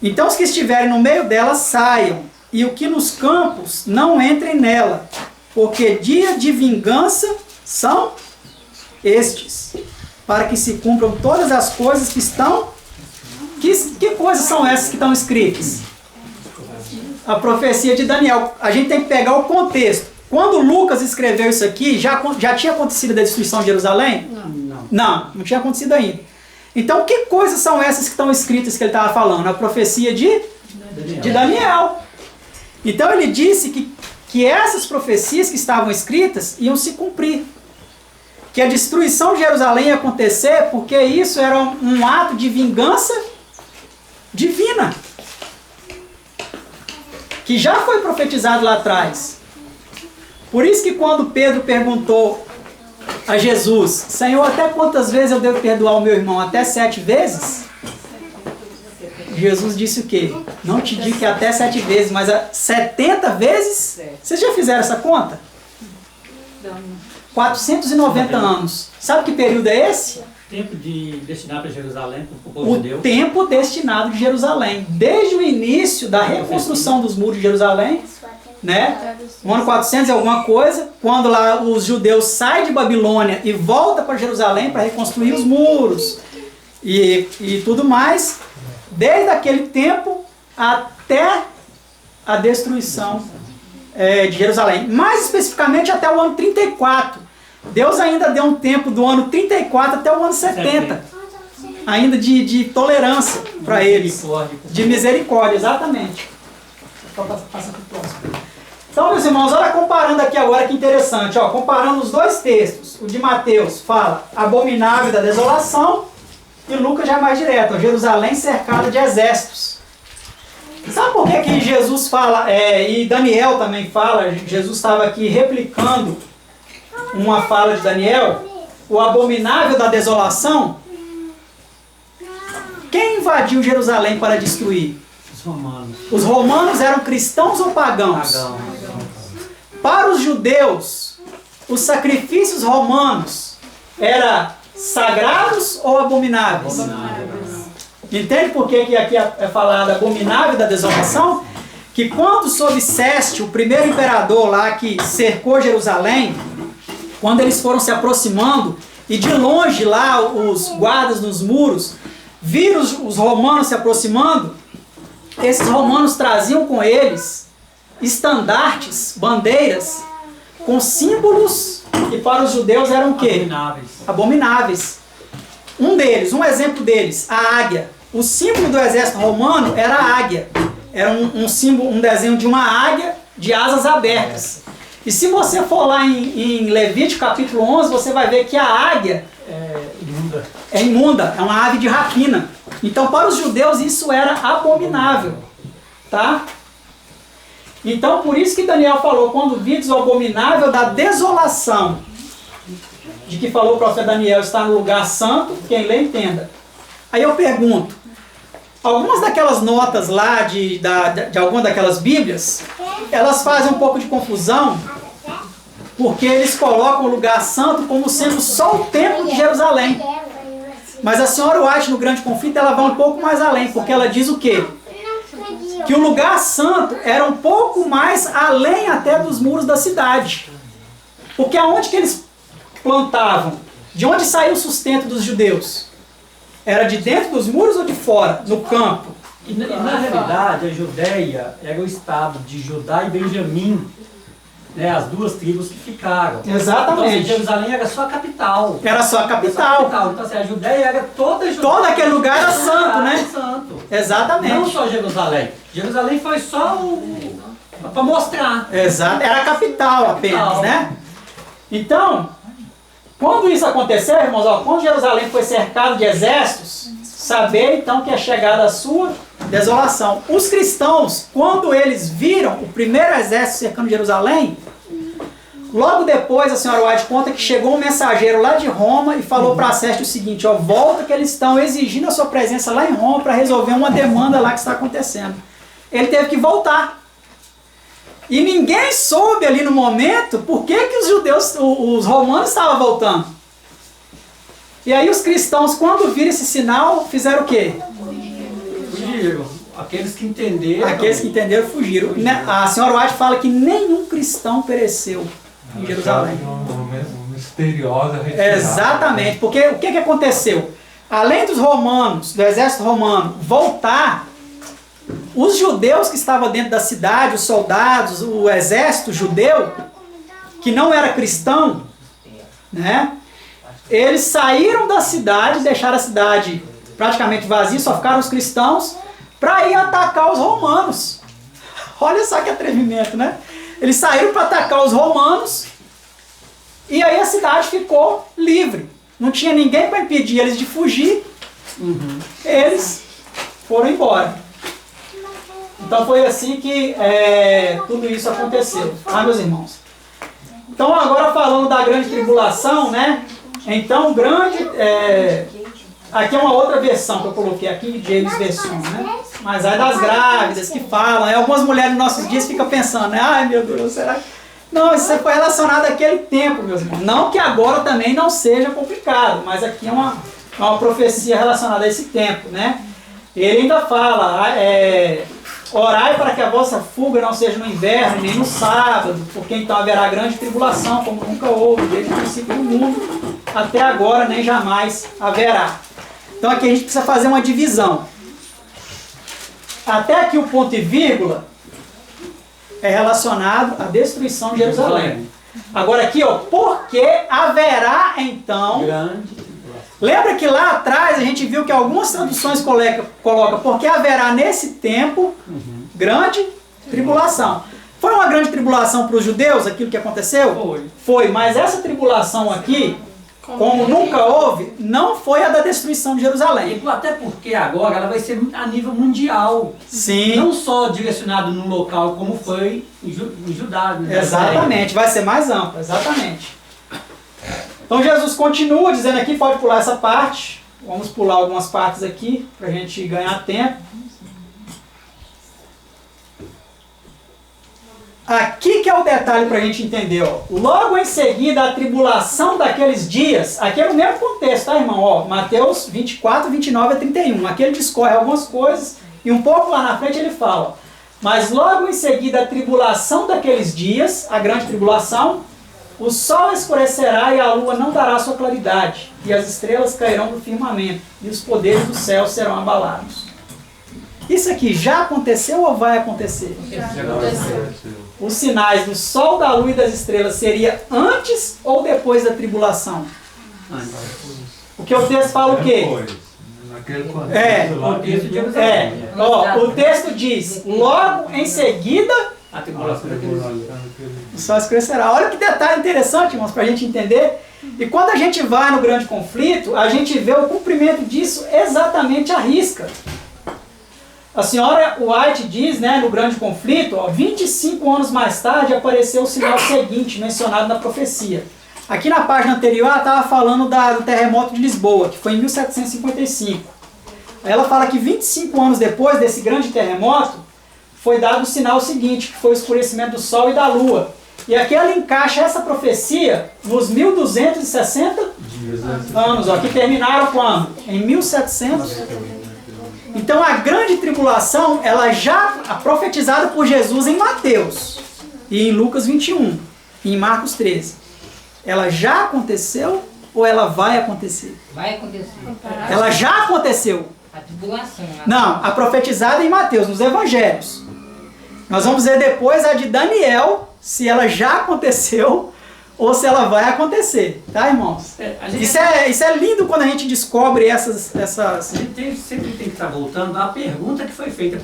Então os que estiverem no meio dela saiam, e o que nos campos não entrem nela, porque dia de vingança são estes, para que se cumpram todas as coisas que estão... Que coisas são essas que estão escritas? A profecia de Daniel. A gente tem que pegar o contexto. Quando Lucas escreveu isso aqui, já tinha acontecido a destruição de Jerusalém? Não tinha acontecido ainda. Então, que coisas são essas que estão escritas que ele estava falando? A profecia de Daniel. Então, ele disse que essas profecias que estavam escritas iam se cumprir. Que a destruição de Jerusalém ia acontecer porque isso era um ato de vingança divina. Que já foi profetizado lá atrás. Por isso que quando Pedro perguntou a Jesus, Senhor, até quantas vezes eu devo perdoar o meu irmão? Até 7 vezes? Jesus disse o quê? Não te digo que até 7 vezes, mas 70 vezes? Vocês já fizeram essa conta? 490 anos. Sabe que período é esse? Tempo destinado para Jerusalém, para o povo de Deus. O tempo destinado de Jerusalém. Desde o início da reconstrução dos muros de Jerusalém, né? No ano 400 e alguma coisa, quando lá os judeus saem de Babilônia e voltam para Jerusalém para reconstruir os muros e tudo mais, desde aquele tempo até a destruição de Jerusalém. Mais especificamente até o ano 34. Deus ainda deu um tempo do ano 34 até o ano 70. Ainda de tolerância para eles. De misericórdia, exatamente. Passa para o próximo. Então, meus irmãos, olha comparando aqui agora que interessante. Ó, comparando os dois textos. O de Mateus fala abominável da desolação e Lucas já é mais direto. Ó, Jerusalém cercada de exércitos. Sabe por que Jesus fala, e Daniel também fala, Jesus estava aqui replicando uma fala de Daniel, o abominável da desolação? Quem invadiu Jerusalém para destruir? Os romanos. Os romanos eram cristãos ou pagãos? Para os judeus, os sacrifícios romanos eram sagrados ou abomináveis? Entende por que aqui é falado abominável da desolação? Que quando sob Céstio, o primeiro imperador lá que cercou Jerusalém, quando eles foram se aproximando, e de longe lá os guardas nos muros viram os romanos se aproximando, esses romanos traziam com eles estandartes, bandeiras, com símbolos que para os judeus eram o quê? Abomináveis. Um exemplo deles, a águia. O símbolo do exército romano era a águia. Era um símbolo, um desenho de uma águia de asas abertas. E se você for lá em Levítico capítulo 11, você vai ver que a águia é imunda, é uma ave de rapina. Então para os judeus isso era abominável, tá? Então por isso que Daniel falou, quando vides o abominável da desolação, de que falou o profeta Daniel, está no lugar santo, quem lê entenda. Aí eu pergunto, algumas daquelas notas lá de alguma daquelas bíblias, elas fazem um pouco de confusão, porque eles colocam o lugar santo como sendo só o templo de Jerusalém. Mas a senhora White, no Grande Conflito, ela vai um pouco mais além, porque ela diz o quê? Que o lugar santo era um pouco mais além até dos muros da cidade. Porque aonde que eles plantavam? De onde saiu o sustento dos judeus? Era de dentro dos muros ou de fora? No campo? E na realidade, a Judéia era o estado de Judá e Benjamim, né, as duas tribos que ficaram. Exatamente. Então, Jerusalém era só a capital. Era só a capital. Então, assim, a Judéia era toda a Judéia. Todo aquele lugar era santo, né? Santo. Exatamente. Não só Jerusalém. Jerusalém foi só para mostrar. Exato. Era a capital apenas, né? Então, quando isso aconteceu, irmãos, ó, quando Jerusalém foi cercado de exércitos, saber então que é chegada a sua desolação. Os cristãos, quando eles viram o primeiro exército cercando Jerusalém, logo depois a senhora White conta que chegou um mensageiro lá de Roma e falou para Sérgio o seguinte, ó, volta que eles estão exigindo a sua presença lá em Roma para resolver uma demanda lá que está acontecendo. Ele teve que voltar. E ninguém soube ali no momento por que os judeus, os romanos estavam voltando. E aí os cristãos, quando viram esse sinal, fizeram o quê? Fugiram. Aqueles que entenderam. Aqueles que entenderam fugiram. A senhora White fala que nenhum cristão pereceu em Jerusalém. Misteriosa retirada. Exatamente, porque o que aconteceu? Além dos romanos, do exército romano, voltar, os judeus que estavam dentro da cidade, os soldados, o exército judeu, que não era cristão, né? Eles saíram da cidade, deixaram a cidade praticamente vazia, só ficaram os cristãos, para ir atacar os romanos. Olha só que atrevimento, né? Eles saíram para atacar os romanos, e aí a cidade ficou livre. Não tinha ninguém para impedir eles de fugir. Eles foram embora. Então foi assim que tudo isso aconteceu, tá, meus irmãos? Então agora falando da grande tribulação, né? Então aqui é uma outra versão que eu coloquei aqui, James Version, né? Mas é das grávidas que falam, algumas mulheres nos nossos dias ficam pensando, né? Ai meu Deus, será que... Não, isso foi relacionado àquele tempo, meus irmãos. Não que agora também não seja complicado, mas aqui é uma profecia relacionada a esse tempo, né? Ele ainda fala, orai para que a vossa fuga não seja no inverno, nem no sábado, porque então haverá grande tribulação, como nunca houve, desde o princípio do mundo, até agora nem jamais haverá. Então aqui a gente precisa fazer uma divisão. Até aqui o ponto e vírgula é relacionado à destruição de Jerusalém. Agora aqui, ó, porque haverá então... Lembra que lá atrás a gente viu que algumas traduções colocam porque haverá nesse tempo grande tribulação. Foi uma grande tribulação para os judeus aquilo que aconteceu? Foi, mas essa tribulação aqui, como nunca houve, não foi a da destruição de Jerusalém. Até porque agora ela vai ser a nível mundial. Sim. Não só direcionado num local como foi em Judá. Né? Exatamente, vai ser mais amplo, exatamente. Então Jesus continua dizendo aqui, pode pular essa parte. Vamos pular algumas partes aqui para a gente ganhar tempo. Aqui que é o detalhe para a gente entender. Ó. Logo em seguida, a tribulação daqueles dias, aqui é no mesmo contexto, tá, irmão? Ó, Mateus 24, 29 a 31. Aqui ele discorre algumas coisas e um pouco lá na frente ele fala. Mas logo em seguida, a tribulação daqueles dias, a grande tribulação, o sol escurecerá e a lua não dará sua claridade, e as estrelas cairão do firmamento, e os poderes do céu serão abalados. Isso aqui já aconteceu ou vai acontecer? Já aconteceu. Os sinais do sol, da lua e das estrelas seria antes ou depois da tribulação? Antes. Porque o texto fala o quê? O texto diz, logo em seguida... A tribulação daqueles dias. sol escurecerá. Olha que detalhe interessante, irmãos, para a gente entender. E quando a gente vai no grande conflito, a gente vê o cumprimento disso exatamente à risca. A senhora White diz, né, no grande conflito, 25 anos mais tarde apareceu o sinal seguinte, mencionado na profecia. Aqui na página anterior ela estava falando do terremoto de Lisboa, que foi em 1755. Aí ela fala que 25 anos depois desse grande terremoto, foi dado o sinal seguinte, que foi o escurecimento do Sol e da Lua. E aqui ela encaixa essa profecia nos 1260 anos, ó, que terminaram quando? Em 1700. Então a grande tribulação, ela já profetizada por Jesus em Mateus, e em Lucas 21, e em Marcos 13. Ela já aconteceu ou ela vai acontecer? Vai acontecer. Ela já aconteceu. A tribulação. Não, a profetizada em Mateus, nos Evangelhos. Nós vamos ver depois a de Daniel, se ela já aconteceu ou se ela vai acontecer. Tá, irmãos? Isso é lindo quando a gente descobre essas... A gente sempre tem que estar voltando à pergunta que foi feita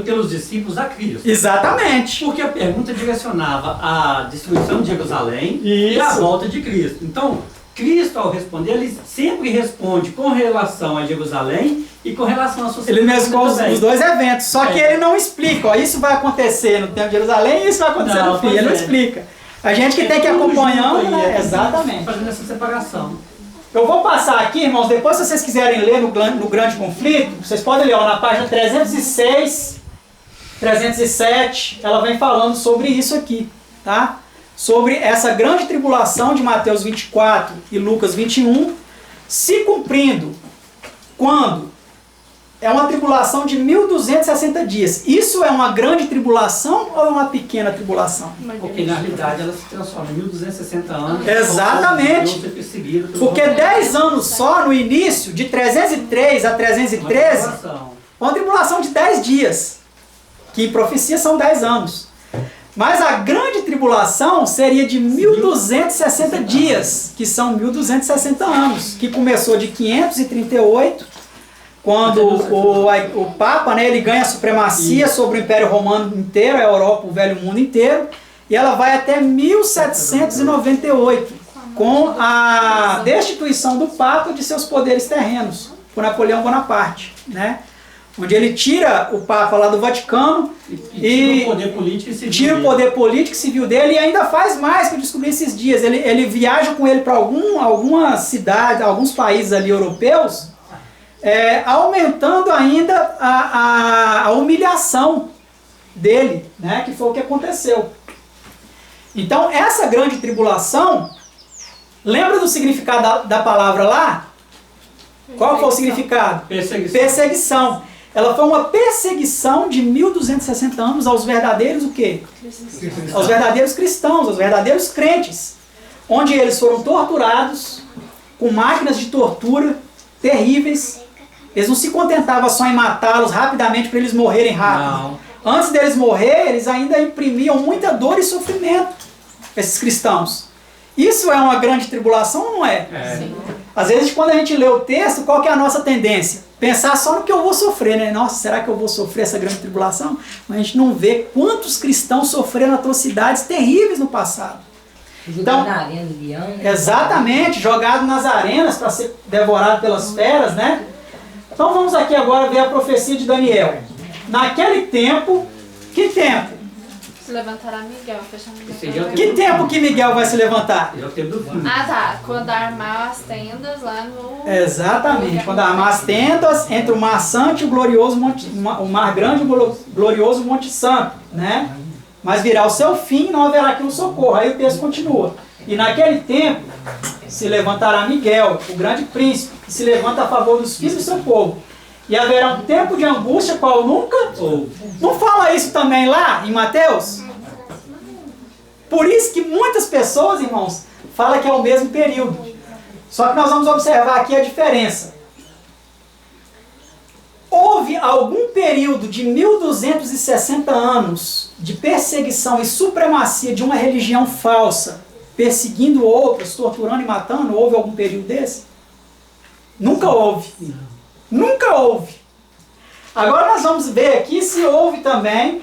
pelos discípulos a Cristo. Exatamente. Porque a pergunta direcionava a destruição de Jerusalém e a volta de Cristo. Então, Cristo, ao responder, ele sempre responde com relação a Jerusalém e com relação à sociedade. Ele mesclou os dois eventos, só que ele não explica. Ó, isso vai acontecer no tempo de Jerusalém e isso vai acontecer no fim. Ele não explica. A gente que tem que ir acompanhando, né? Exatamente. Fazendo essa separação. Eu vou passar aqui, irmãos, depois se vocês quiserem ler no Grande Conflito, vocês podem ler, ó, na página 306, 307, ela vem falando sobre isso aqui, tá? Sobre essa grande tribulação de Mateus 24 e Lucas 21, se cumprindo quando? É uma tribulação de 1260 dias. Isso é uma grande tribulação ou é uma pequena tribulação? Porque na realidade ela se transforma em 1260 anos. Exatamente. Porque 10 anos só no início, de 303 a 313, uma tribulação de 10 dias. Que em profecia são 10 anos. Mas a grande tribulação seria de 1260 dias, que são 1260 anos. Que começou de 538, quando o Papa, né, ele ganha a supremacia sobre o Império Romano inteiro, a Europa, o Velho Mundo inteiro, e ela vai até 1798, com a destituição do Papa de seus poderes terrenos, por Napoleão Bonaparte, né? Onde ele tira o Papa lá do Vaticano e tira o poder político e civil dele, e ainda faz mais, que eu descobri esses dias. Ele viaja com ele para algumas cidades, alguns países ali europeus, aumentando ainda a humilhação dele, né, que foi o que aconteceu. Então, essa grande tribulação, lembra do significado da palavra lá? Qual foi o significado? Perseguição. Ela foi uma perseguição de 1260 anos aos verdadeiros o quê? Aos verdadeiros cristãos, aos verdadeiros crentes, onde eles foram torturados com máquinas de tortura terríveis. Eles não se contentavam só em matá-los rapidamente para eles morrerem rápido. Não. Antes deles morrer, eles ainda imprimiam muita dor e sofrimento, esses cristãos. Isso é uma grande tribulação ou não é? Sim. Às vezes, quando a gente lê o texto, qual que é a nossa tendência? Pensar só no que eu vou sofrer, né? Nossa, será que eu vou sofrer essa grande tribulação? Mas a gente não vê quantos cristãos sofreram atrocidades terríveis no passado. Então, na arena do leão, né? Exatamente, jogado nas arenas para ser devorado pelas feras, né? Então vamos aqui agora ver a profecia de Daniel. Naquele tempo, que tempo? Se levantará Miguel, fechando Miguel. Que tempo que Miguel vai se levantar? Ah, tá. Quando armar as tendas lá no... Exatamente. Quando armar as tendas entre o Mar Santo e o glorioso o Mar Grande e o glorioso Monte Santo, né? Mas virá o seu fim, não haverá aqui um socorro. Aí o texto continua. E naquele tempo se levantará Miguel, o grande príncipe, que se levanta a favor dos filhos do seu povo. E haverá um tempo de angústia, qual nunca? Não fala isso também lá em Mateus? Por isso que muitas pessoas, irmãos, falam que é o mesmo período. Só que nós vamos observar aqui a diferença. Houve algum período de 1260 anos de perseguição e supremacia de uma religião falsa, perseguindo outras, torturando e matando? Houve algum período desse? Nunca houve. Nunca houve. Agora nós vamos ver aqui se houve também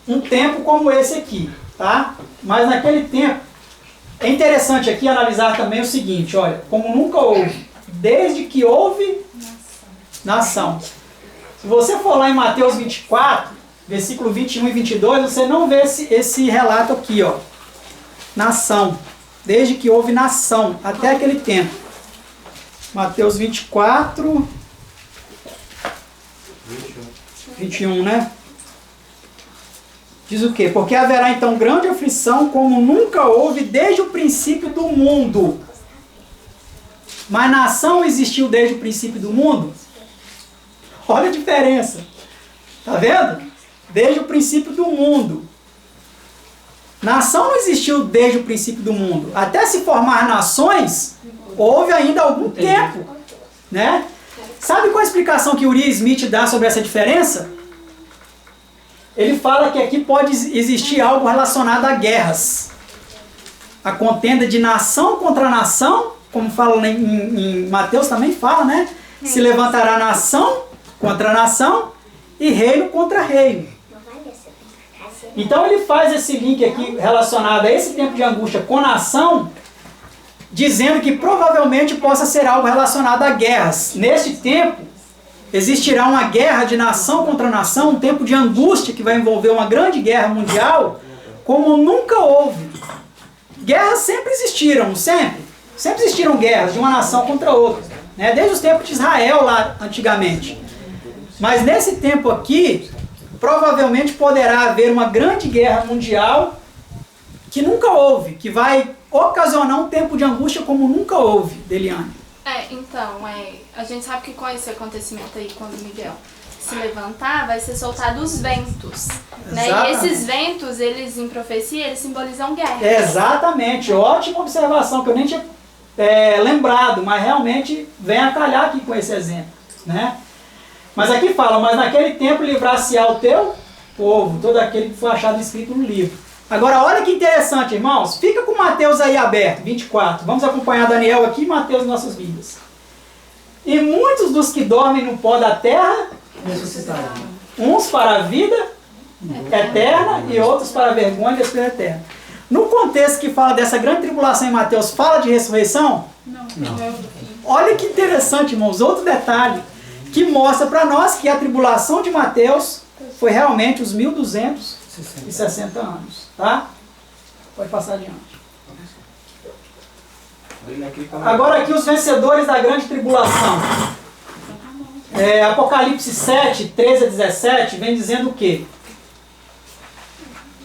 um tempo como esse aqui. tá? Mas naquele tempo, é interessante aqui analisar também o seguinte, olha, como nunca houve, desde que houve nação. Se você for lá em Mateus 24, versículo 21 e 22, você não vê esse relato aqui, ó. Nação. Desde que houve nação, até aquele tempo. Mateus 24, 21, né? Diz o quê? Porque haverá então grande aflição como nunca houve desde o princípio do mundo. Mas nação existiu desde o princípio do mundo? Olha a diferença. Tá vendo? Desde o princípio do mundo. Nação não existiu desde o princípio do mundo. Até se formar nações, houve ainda algum tempo. Né? Sabe qual a explicação que Uriah Smith dá sobre essa diferença? Ele fala que aqui pode existir algo relacionado a guerras. A contenda de nação contra nação, como fala em Mateus também fala, né? Se levantará nação contra nação e reino contra reino. Então ele faz esse link aqui relacionado a esse tempo de angústia com nação, dizendo que provavelmente possa ser algo relacionado a guerras. Neste tempo, existirá uma guerra de nação contra nação, um tempo de angústia que vai envolver uma grande guerra mundial, como nunca houve. Guerras sempre existiram, sempre. Sempre existiram guerras de uma nação contra outra, né? Desde os tempos de Israel lá antigamente. Mas nesse tempo aqui, provavelmente poderá haver uma grande guerra mundial que nunca houve, que vai ocasionar um tempo de angústia como nunca houve, Deliane. Então, a gente sabe que com esse acontecimento aí, quando Miguel se levantar, vai ser soltado os ventos, né? E esses ventos, eles em profecia, eles simbolizam guerra. Exatamente, ótima observação, que eu nem tinha lembrado, mas realmente vem a calhar aqui com esse exemplo, né? Mas aqui fala, mas naquele tempo livrar-se-á o teu povo, todo aquele que foi achado escrito no livro. Agora, olha que interessante, irmãos. Fica com Mateus aí aberto, 24. Vamos acompanhar Daniel aqui e Mateus em nossas vidas. E muitos dos que dormem no pó da terra ressuscitarão. Uns para a vida eterna e outros para a vergonha e despesa eterna. No contexto que fala dessa grande tribulação em Mateus, fala de ressurreição? Não. Olha que interessante, irmãos. Outro detalhe que mostra para nós que a tribulação de Mateus foi realmente os 1260 anos. Tá? Pode passar adiante. Agora aqui os vencedores da grande tribulação. Apocalipse 7, 13 a 17, vem dizendo o quê?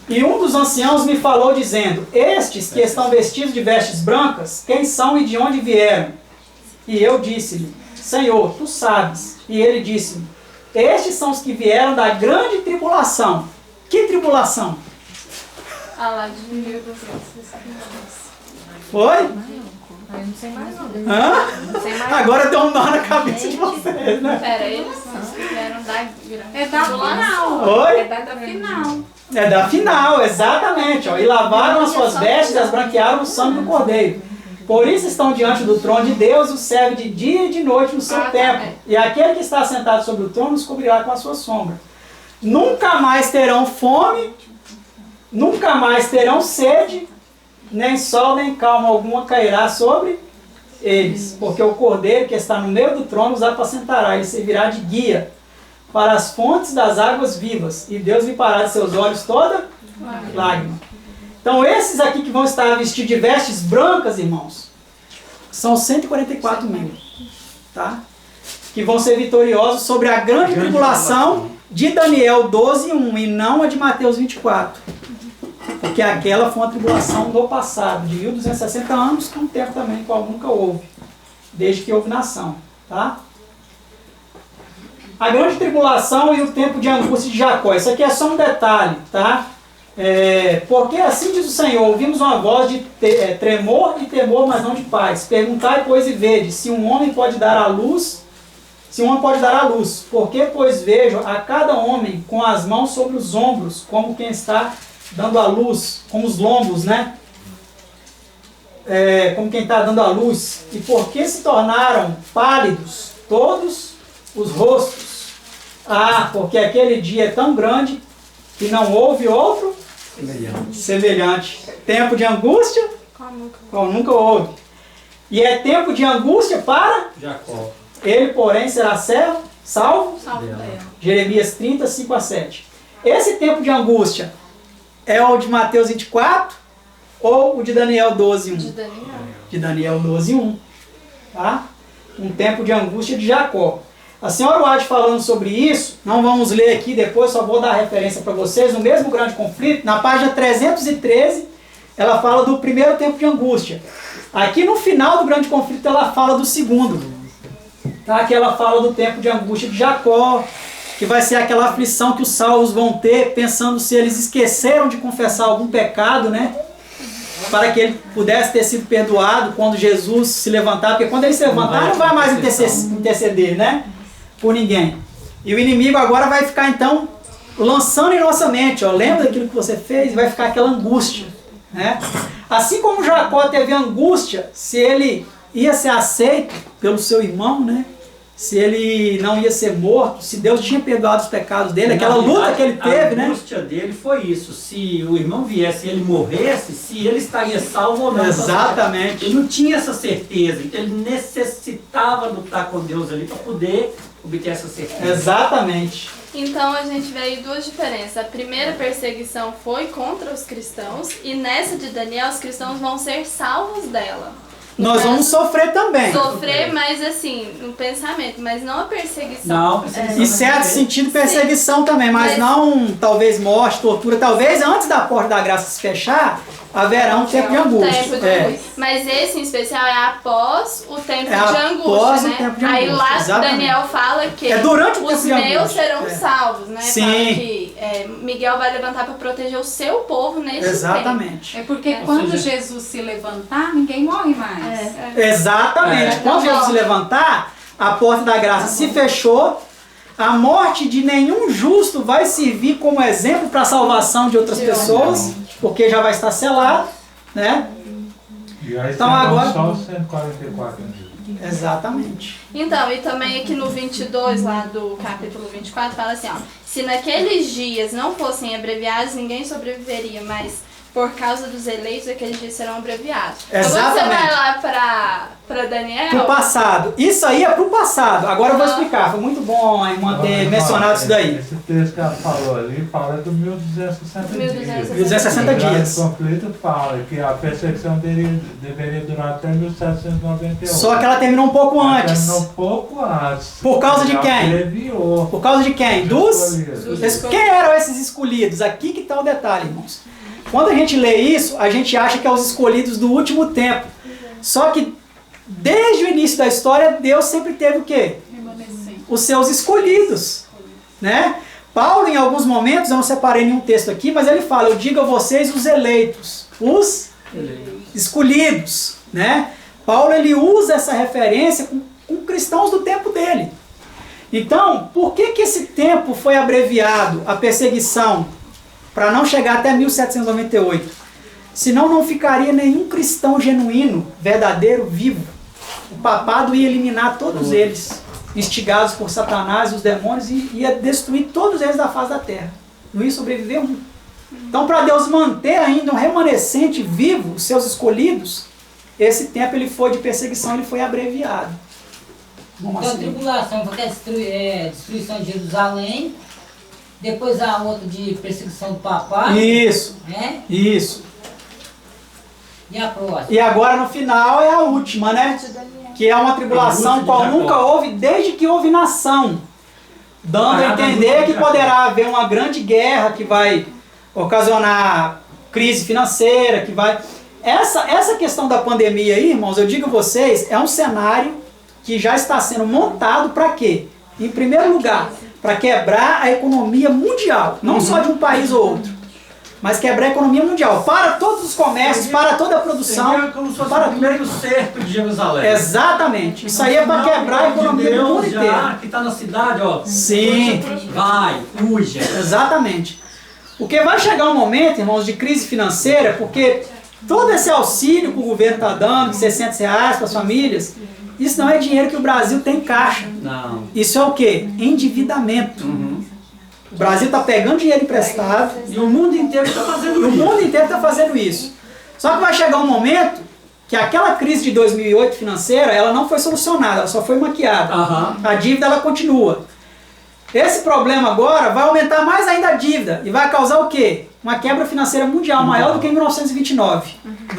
E um dos anciãos me falou dizendo, estes que estão vestidos de vestes brancas, quem são e de onde vieram? E eu disse-lhe, Senhor, tu sabes. E ele disse-me, estes são os que vieram da grande tribulação. Que tribulação? Lá de 1200. Foi? Eu não sei mais não. Hã? Não sei mais. Agora deu um nó na cabeça de vocês, né? Pera, eles são os que vieram da grande. É da final. Oi? É da final. É da final, exatamente. Ó. E lavaram as suas vestes e as branquearam o sangue do Cordeiro. Por isso estão diante do trono de Deus, o serve de dia e de noite no seu templo. E aquele que está sentado sobre o trono os cobrirá com a sua sombra. Nunca mais terão fome, nunca mais terão sede, nem sol nem calma alguma cairá sobre eles. Porque o Cordeiro que está no meio do trono os apacentará, ele servirá de guia para as fontes das águas vivas. E Deus limpará de seus olhos toda lágrima. Então esses aqui que vão estar vestidos de vestes brancas, irmãos, são 144 mil, tá? Que vão ser vitoriosos sobre a grande tribulação de Daniel 12:1 e não a de Mateus 24. Porque aquela foi uma tribulação do passado, de 1260 anos, que é um tempo também qual nunca houve, desde que houve nação, tá? A grande tribulação e o tempo de angústia de Jacó. Isso aqui é só um detalhe, tá? Porque assim diz o Senhor, ouvimos uma voz de tremor e temor, mas não de paz. Perguntai, pois, e vede, se um homem pode dar à luz, porque, pois, vejo a cada homem com as mãos sobre os ombros, como quem está dando à luz, com os lombos, né? Como quem está dando à luz. E por que se tornaram pálidos todos os rostos? Porque aquele dia é tão grande que não houve outro Semelhante. Tempo de angústia, qual nunca houve. E é tempo de angústia para Jacó. ele, porém, será salvo. Salvo dela. Jeremias 30, 5 a 7. Esse tempo de angústia é o de Mateus 24 ou o de Daniel 12, 1? De Daniel. De Daniel 12, 1. Tá? Um tempo de angústia de Jacó. A senhora Wade falando sobre isso, não vamos ler aqui depois, só vou dar a referência para vocês, no mesmo grande conflito, na página 313, ela fala do primeiro tempo de angústia. Aqui no final do grande conflito ela fala do segundo. Tá? Que ela fala do tempo de angústia de Jacó, que vai ser aquela aflição que os salvos vão ter, pensando se eles esqueceram de confessar algum pecado, né? Para que ele pudesse ter sido perdoado quando Jesus se levantar, porque quando ele se levantar não vai mais interceder, né? Por ninguém. E o inimigo agora vai ficar então lançando em nossa mente, ó, lembra daquilo que você fez, e vai ficar aquela angústia, né? Assim como Jacó teve angústia se ele ia ser aceito pelo seu irmão, né? Se ele não ia ser morto, se Deus tinha perdoado os pecados dele, aquela luta que ele teve, né? A angústia dele foi isso, se o irmão viesse e ele morresse, se ele estaria salvo ou não. Exatamente. Ele não tinha essa certeza, então ele necessitava lutar com Deus ali para poder obter essa certeza. Exatamente. Então a gente vê aí duas diferenças. A primeira perseguição foi contra os cristãos e nessa de Daniel os cristãos vão ser salvos dela. Nós vamos sofrer também. Sofrer, mas assim, no pensamento, mas não a perseguição. Não, perseguição. Em certo sentido, perseguição também, mas não talvez morte, tortura. Talvez antes da porta da graça se fechar, haverá um tempo de angústia. Mas esse em especial é após o tempo de após angústia, o né? tempo de Aí angústia, lá exatamente. Daniel fala que É durante o os tempo de meus angústia. serão salvos, né? Sim. Fala que Miguel vai levantar para proteger o seu povo nesse tempo. Exatamente. É porque quando Jesus se levantar, ninguém morre mais. Exatamente. Quando Jesus se levantar, a porta da graça se fechou. A morte de nenhum justo vai servir como exemplo para a salvação de outras pessoas, porque já vai estar selado, né? E aí Então agora... só os 144 dias. Exatamente. Então, e também aqui no 22, lá do capítulo 24, fala assim, ó. Se naqueles dias não fossem abreviados, ninguém sobreviveria, mas por causa dos eleitos, aqueles dias serão abreviados. Exatamente. Então, quando você vai lá para Daniel... Pro passado. Isso aí é pro passado. Agora eu vou explicar. Foi muito bom a irmã ter mencionado isso daí. Esse texto que ela falou ali fala do 1260 dias. 1260 dias. O conflito fala que a perseguição deveria durar até 1798. Só que ela terminou um pouco antes. Terminou um pouco antes. Por causa de quem? Abreviou. Por causa de quem? Dos? Escolhidos. Quem eram esses escolhidos? Aqui que está o detalhe, irmãos. Quando a gente lê isso, a gente acha que é os escolhidos do último tempo. Só que desde o início da história, Deus sempre teve o quê? Os seus escolhidos, né? Paulo, em alguns momentos, eu não separei nenhum texto aqui, mas ele fala, eu digo a vocês os eleitos, os escolhidos, né? Paulo, ele usa essa referência com cristãos do tempo dele. Então, por que esse tempo foi abreviado, a perseguição, para não chegar até 1798? Senão não ficaria nenhum cristão genuíno, verdadeiro, vivo. O papado ia eliminar todos eles, instigados por Satanás e os demônios, e ia destruir todos eles da face da terra. Não ia sobreviver um. Então, para Deus manter ainda um remanescente vivo, os seus escolhidos, esse tempo ele foi de perseguição, ele foi abreviado. Então, a tribulação foi a destruição de Jerusalém, depois a outra de perseguição do papai. Isso, né? Isso. E a próxima? E agora no final é a última, né? Que é uma tribulação qual nunca houve desde que houve nação. Dando a entender que poderá haver uma grande guerra que vai ocasionar crise financeira, que vai... Essa questão da pandemia aí, irmãos, eu digo a vocês, é um cenário que já está sendo montado para quê? Em primeiro lugar, para quebrar a economia mundial, não só de um país ou outro, mas quebrar a economia mundial, para todos os comércios, para toda a produção, Como se fosse para o primeiro cerco de Jerusalém. Exatamente, isso aí é para quebrar a economia do mundo inteiro. Que está na cidade, ó. Sim. Vai, fuja. Exatamente. Porque vai chegar um momento, irmãos, de crise financeira, porque todo esse auxílio que o governo está dando, de R$600 para as famílias, isso não é dinheiro que o Brasil tem em caixa. Não. Isso é o quê? Endividamento. O Brasil está pegando dinheiro emprestado. E o mundo inteiro está fazendo O isso. mundo inteiro está fazendo isso. Só que vai chegar um momento que aquela crise de 2008 financeira, ela não foi solucionada, ela só foi maquiada. Aham. A dívida, ela continua. Esse problema agora vai aumentar mais ainda a dívida e vai causar o quê? Uma quebra financeira mundial maior do que em 1929,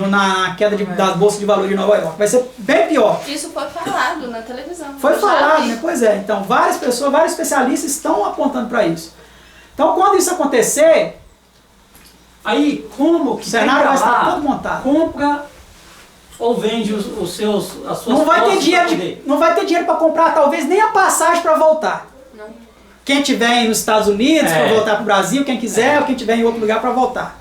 na queda das bolsas de valores de Nova York. Vai ser bem pior. Isso foi falado na televisão. Foi Eu já falado, vi. né? Pois é. Então, várias pessoas, vários especialistas estão apontando para isso. Então, quando isso acontecer, Aí, como que o cenário vai quem tá estar lá todo montado. compra ou vende as suas Não vai ter posses dinheiro, pra poder? não vai ter dinheiro para comprar, talvez nem a passagem para voltar. Não. Quem tiver nos Estados Unidos para É. voltar para o Brasil, quem quiser, ou quem tiver em outro lugar para voltar.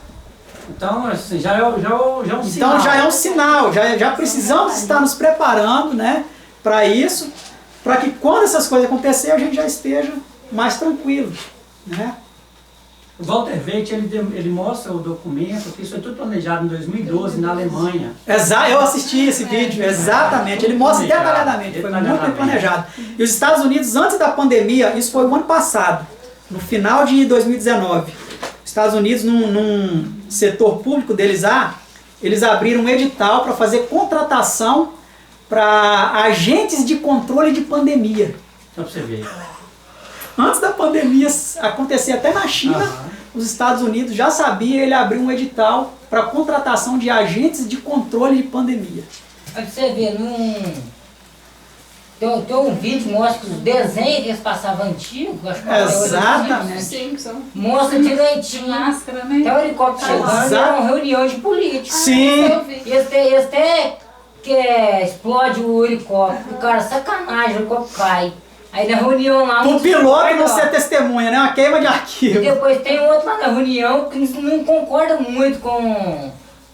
Então, assim, já é um sinal. Então já é um sinal, já precisamos estar nos preparando, né, para isso, para que quando essas coisas acontecerem a gente já esteja mais tranquilo, né? O Walter Veit, ele mostra o documento, que isso foi tudo planejado em 2012 na Alemanha. Eu assisti esse vídeo, exatamente, ele mostra detalhadamente, foi muito bem planejado. E os Estados Unidos, antes da pandemia, isso foi o ano passado, no final de 2019, os Estados Unidos, num setor público deles lá, eles abriram um edital para fazer contratação para agentes de controle de pandemia. Então, pra você ver. Antes da pandemia acontecer até na China, os Estados Unidos já sabia, ele abriu um edital para contratação de agentes de controle de pandemia. Pra você ver, tem um vídeo que mostra que os desenhos que eles passavam antigos, acho que Exatamente. Simpson. mostra direitinho. Máscara, né? Até o helicóptero chegando, Exato. era uma reunião de políticos. Sim, Eu vi. E eles até que explode o helicóptero, o cara, sacanagem, o helicóptero cai. Aí na reunião lá... o um piloto não discorda, ó. ser testemunha, né? Uma queima de E arquivo. depois tem outro lá na reunião que não concorda muito com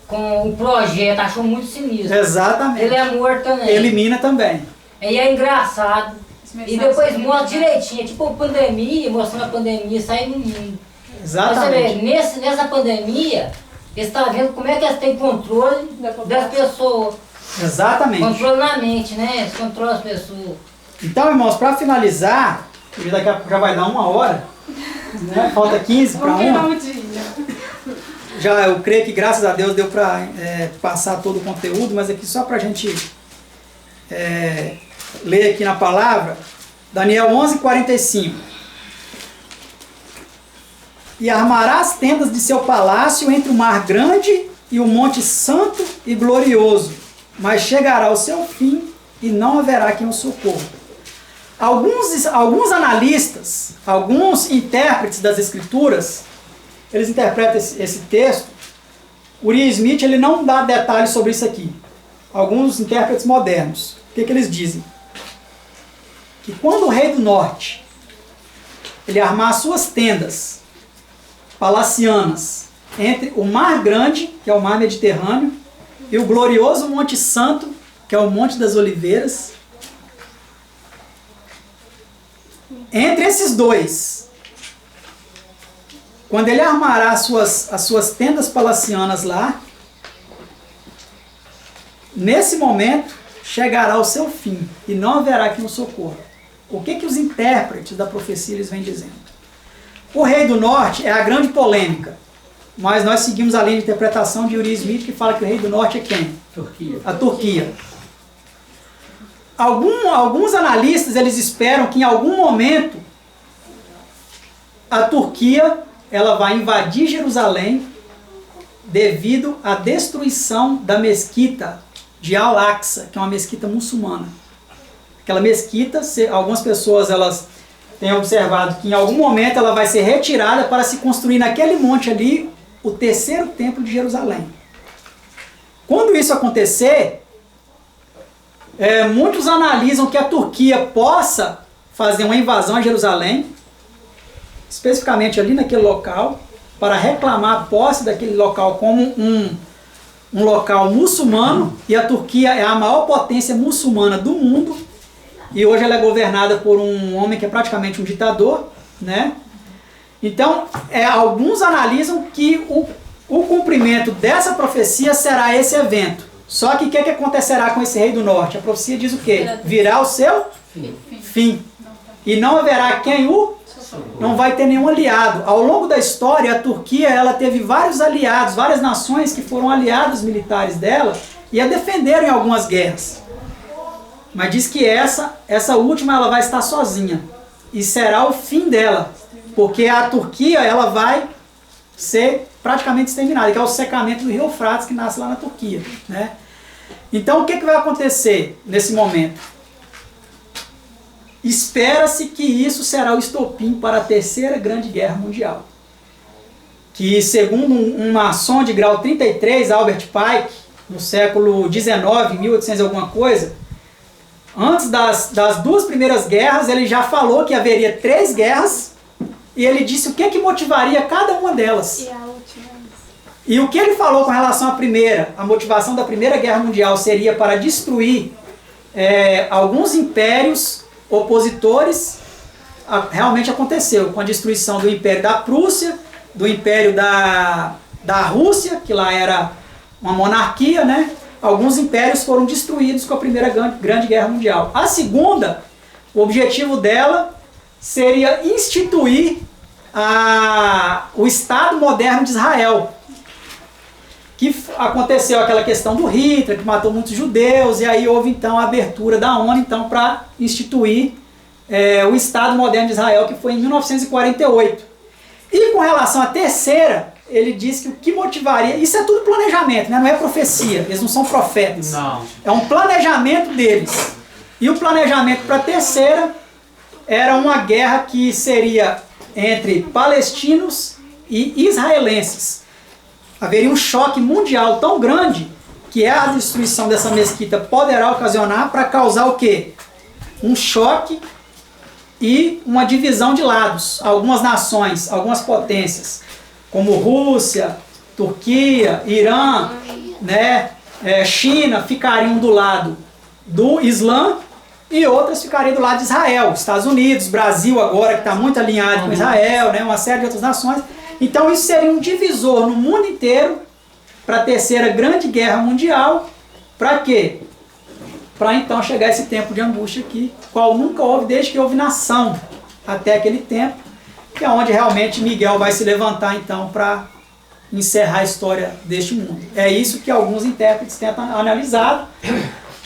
o projeto, achou muito sinistro. Exatamente. Ele é morto também. Elimina também. Aí é engraçado. E depois mostra direitinho, tipo a pandemia, mostrando a pandemia, saindo no mundo. Exatamente. Nessa pandemia, eles estão vendo como é que eles têm controle das pessoas. Exatamente. Controle na mente, né? Eles controlam as pessoas. Então, irmãos, para finalizar, porque daqui a pouco já vai dar 1 hora, né? Falta 15 para Vamos queimar 1. o dia. Já eu creio que graças a Deus deu para passar todo o conteúdo, mas aqui só para a gente ler aqui na palavra, Daniel 11:45. E armará as tendas de seu palácio entre o mar grande e o monte santo e glorioso, mas chegará o seu fim e não haverá quem o socorra. Alguns analistas, alguns intérpretes das Escrituras, eles interpretam esse texto. Uriah Smith ele não dá detalhes sobre isso aqui. Alguns intérpretes modernos, o que eles dizem? Que quando o rei do norte ele armar as suas tendas palacianas entre o mar grande, que é o mar Mediterrâneo, e o glorioso Monte Santo, que é o Monte das Oliveiras, entre esses dois, quando ele armará as suas tendas palacianas lá, nesse momento chegará o seu fim e não haverá quem o socorra. O que os intérpretes da profecia eles vêm dizendo? O rei do norte é a grande polêmica, mas nós seguimos a linha de interpretação de Uriah Smith, que fala que o rei do norte é quem? Turquia. A Turquia. Alguns analistas eles esperam que em algum momento a Turquia ela vai invadir Jerusalém devido à destruição da mesquita de Al-Aqsa, que é uma mesquita muçulmana. Aquela mesquita, algumas pessoas elas têm observado que em algum momento ela vai ser retirada para se construir naquele monte ali o terceiro templo de Jerusalém. Quando isso acontecer, muitos analisam que a Turquia possa fazer uma invasão a Jerusalém, especificamente ali naquele local, para reclamar a posse daquele local como um local muçulmano, e a Turquia é a maior potência muçulmana do mundo, e hoje ela é governada por um homem que é praticamente um ditador, né? Então, alguns analisam que o cumprimento dessa profecia será esse evento. Só que o que acontecerá com esse rei do norte? A profecia diz o quê? Virá o seu fim. E não haverá quem o não vai ter nenhum aliado. Ao longo da história, a Turquia ela teve vários aliados, várias nações que foram aliados militares dela e a defenderam em algumas guerras. Mas diz que essa última ela vai estar sozinha e será o fim dela, porque a Turquia ela vai ser praticamente exterminada, que é o secamento do rio Eufrates que nasce lá na Turquia, né? Então o que vai acontecer nesse momento? Espera-se que isso será o estopim para a Terceira Grande Guerra Mundial. Que segundo um maçom de grau 33, Albert Pike, no século XIX, 1800 e alguma coisa, antes das duas primeiras guerras, ele já falou que haveria 3 guerras, e ele disse o que motivaria cada uma delas. E a última? E o que ele falou com relação à primeira, a motivação da Primeira Guerra Mundial seria para destruir alguns impérios opositores, realmente aconteceu, com a destruição do Império da Prússia, do Império da Rússia, que lá era uma monarquia, né? Alguns impérios foram destruídos com a Primeira Grande Guerra Mundial. A segunda, o objetivo dela seria instituir o Estado moderno de Israel. Que aconteceu aquela questão do Hitler, que matou muitos judeus, e aí houve então a abertura da ONU então, para instituir o Estado moderno de Israel, que foi em 1948. E com relação à terceira, ele diz que o que motivaria... Isso é tudo planejamento, né? Não é profecia, eles não são profetas. Não. É um planejamento deles. E o planejamento para a terceira era uma guerra que seria entre palestinos e israelenses. Haveria um choque mundial tão grande que a destruição dessa mesquita poderá ocasionar para causar o quê? Um choque e uma divisão de lados. Algumas nações, algumas potências, como Rússia, Turquia, Irã, né, China, ficariam do lado do Islã e outras ficariam do lado de Israel. Estados Unidos, Brasil agora, que está muito alinhado com Israel, né, uma série de outras nações. Então isso seria um divisor no mundo inteiro para a Terceira Grande Guerra Mundial. Para quê? Para então chegar esse tempo de angústia aqui, qual nunca houve desde que houve nação até aquele tempo, que é onde realmente Miguel vai se levantar então para encerrar a história deste mundo. É isso que alguns intérpretes tentam analisar.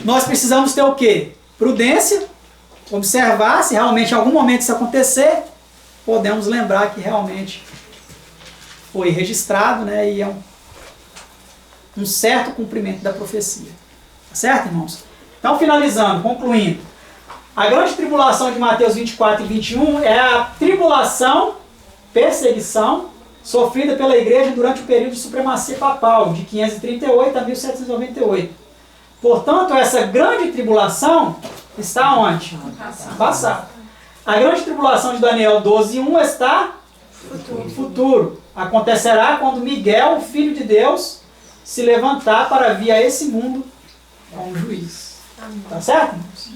Nós precisamos ter o quê? Prudência, observar se realmente em algum momento isso acontecer, podemos lembrar que realmente foi registrado, né, e é um certo cumprimento da profecia. Tá certo, irmãos? Então, finalizando, concluindo. A grande tribulação de Mateus 24 e 21 é a tribulação, perseguição, sofrida pela igreja durante o período de supremacia papal, de 538 a 1798. Portanto, essa grande tribulação está onde? Passado. A grande tribulação de Daniel 12:1 está futuro. Acontecerá quando Miguel, o Filho de Deus, se levantar para vir a esse mundo como juiz. Tá certo, irmãos?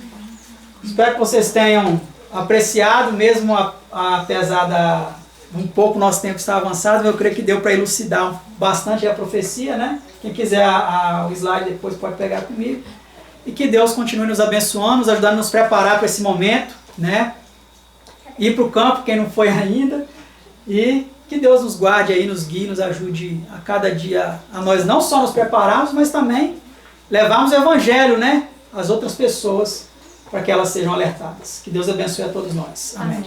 Espero que vocês tenham apreciado, mesmo apesar um pouco nosso tempo estar avançado, eu creio que deu para elucidar bastante a profecia, né? Quem quiser o slide depois pode pegar comigo. E que Deus continue nos abençoando, nos ajudando a nos preparar para esse momento, né? Ir para o campo, quem não foi ainda. E que Deus nos guarde aí, nos guie, nos ajude a cada dia a nós não só nos prepararmos, mas também levarmos o Evangelho, né, às outras pessoas, para que elas sejam alertadas. Que Deus abençoe a todos nós. Amém.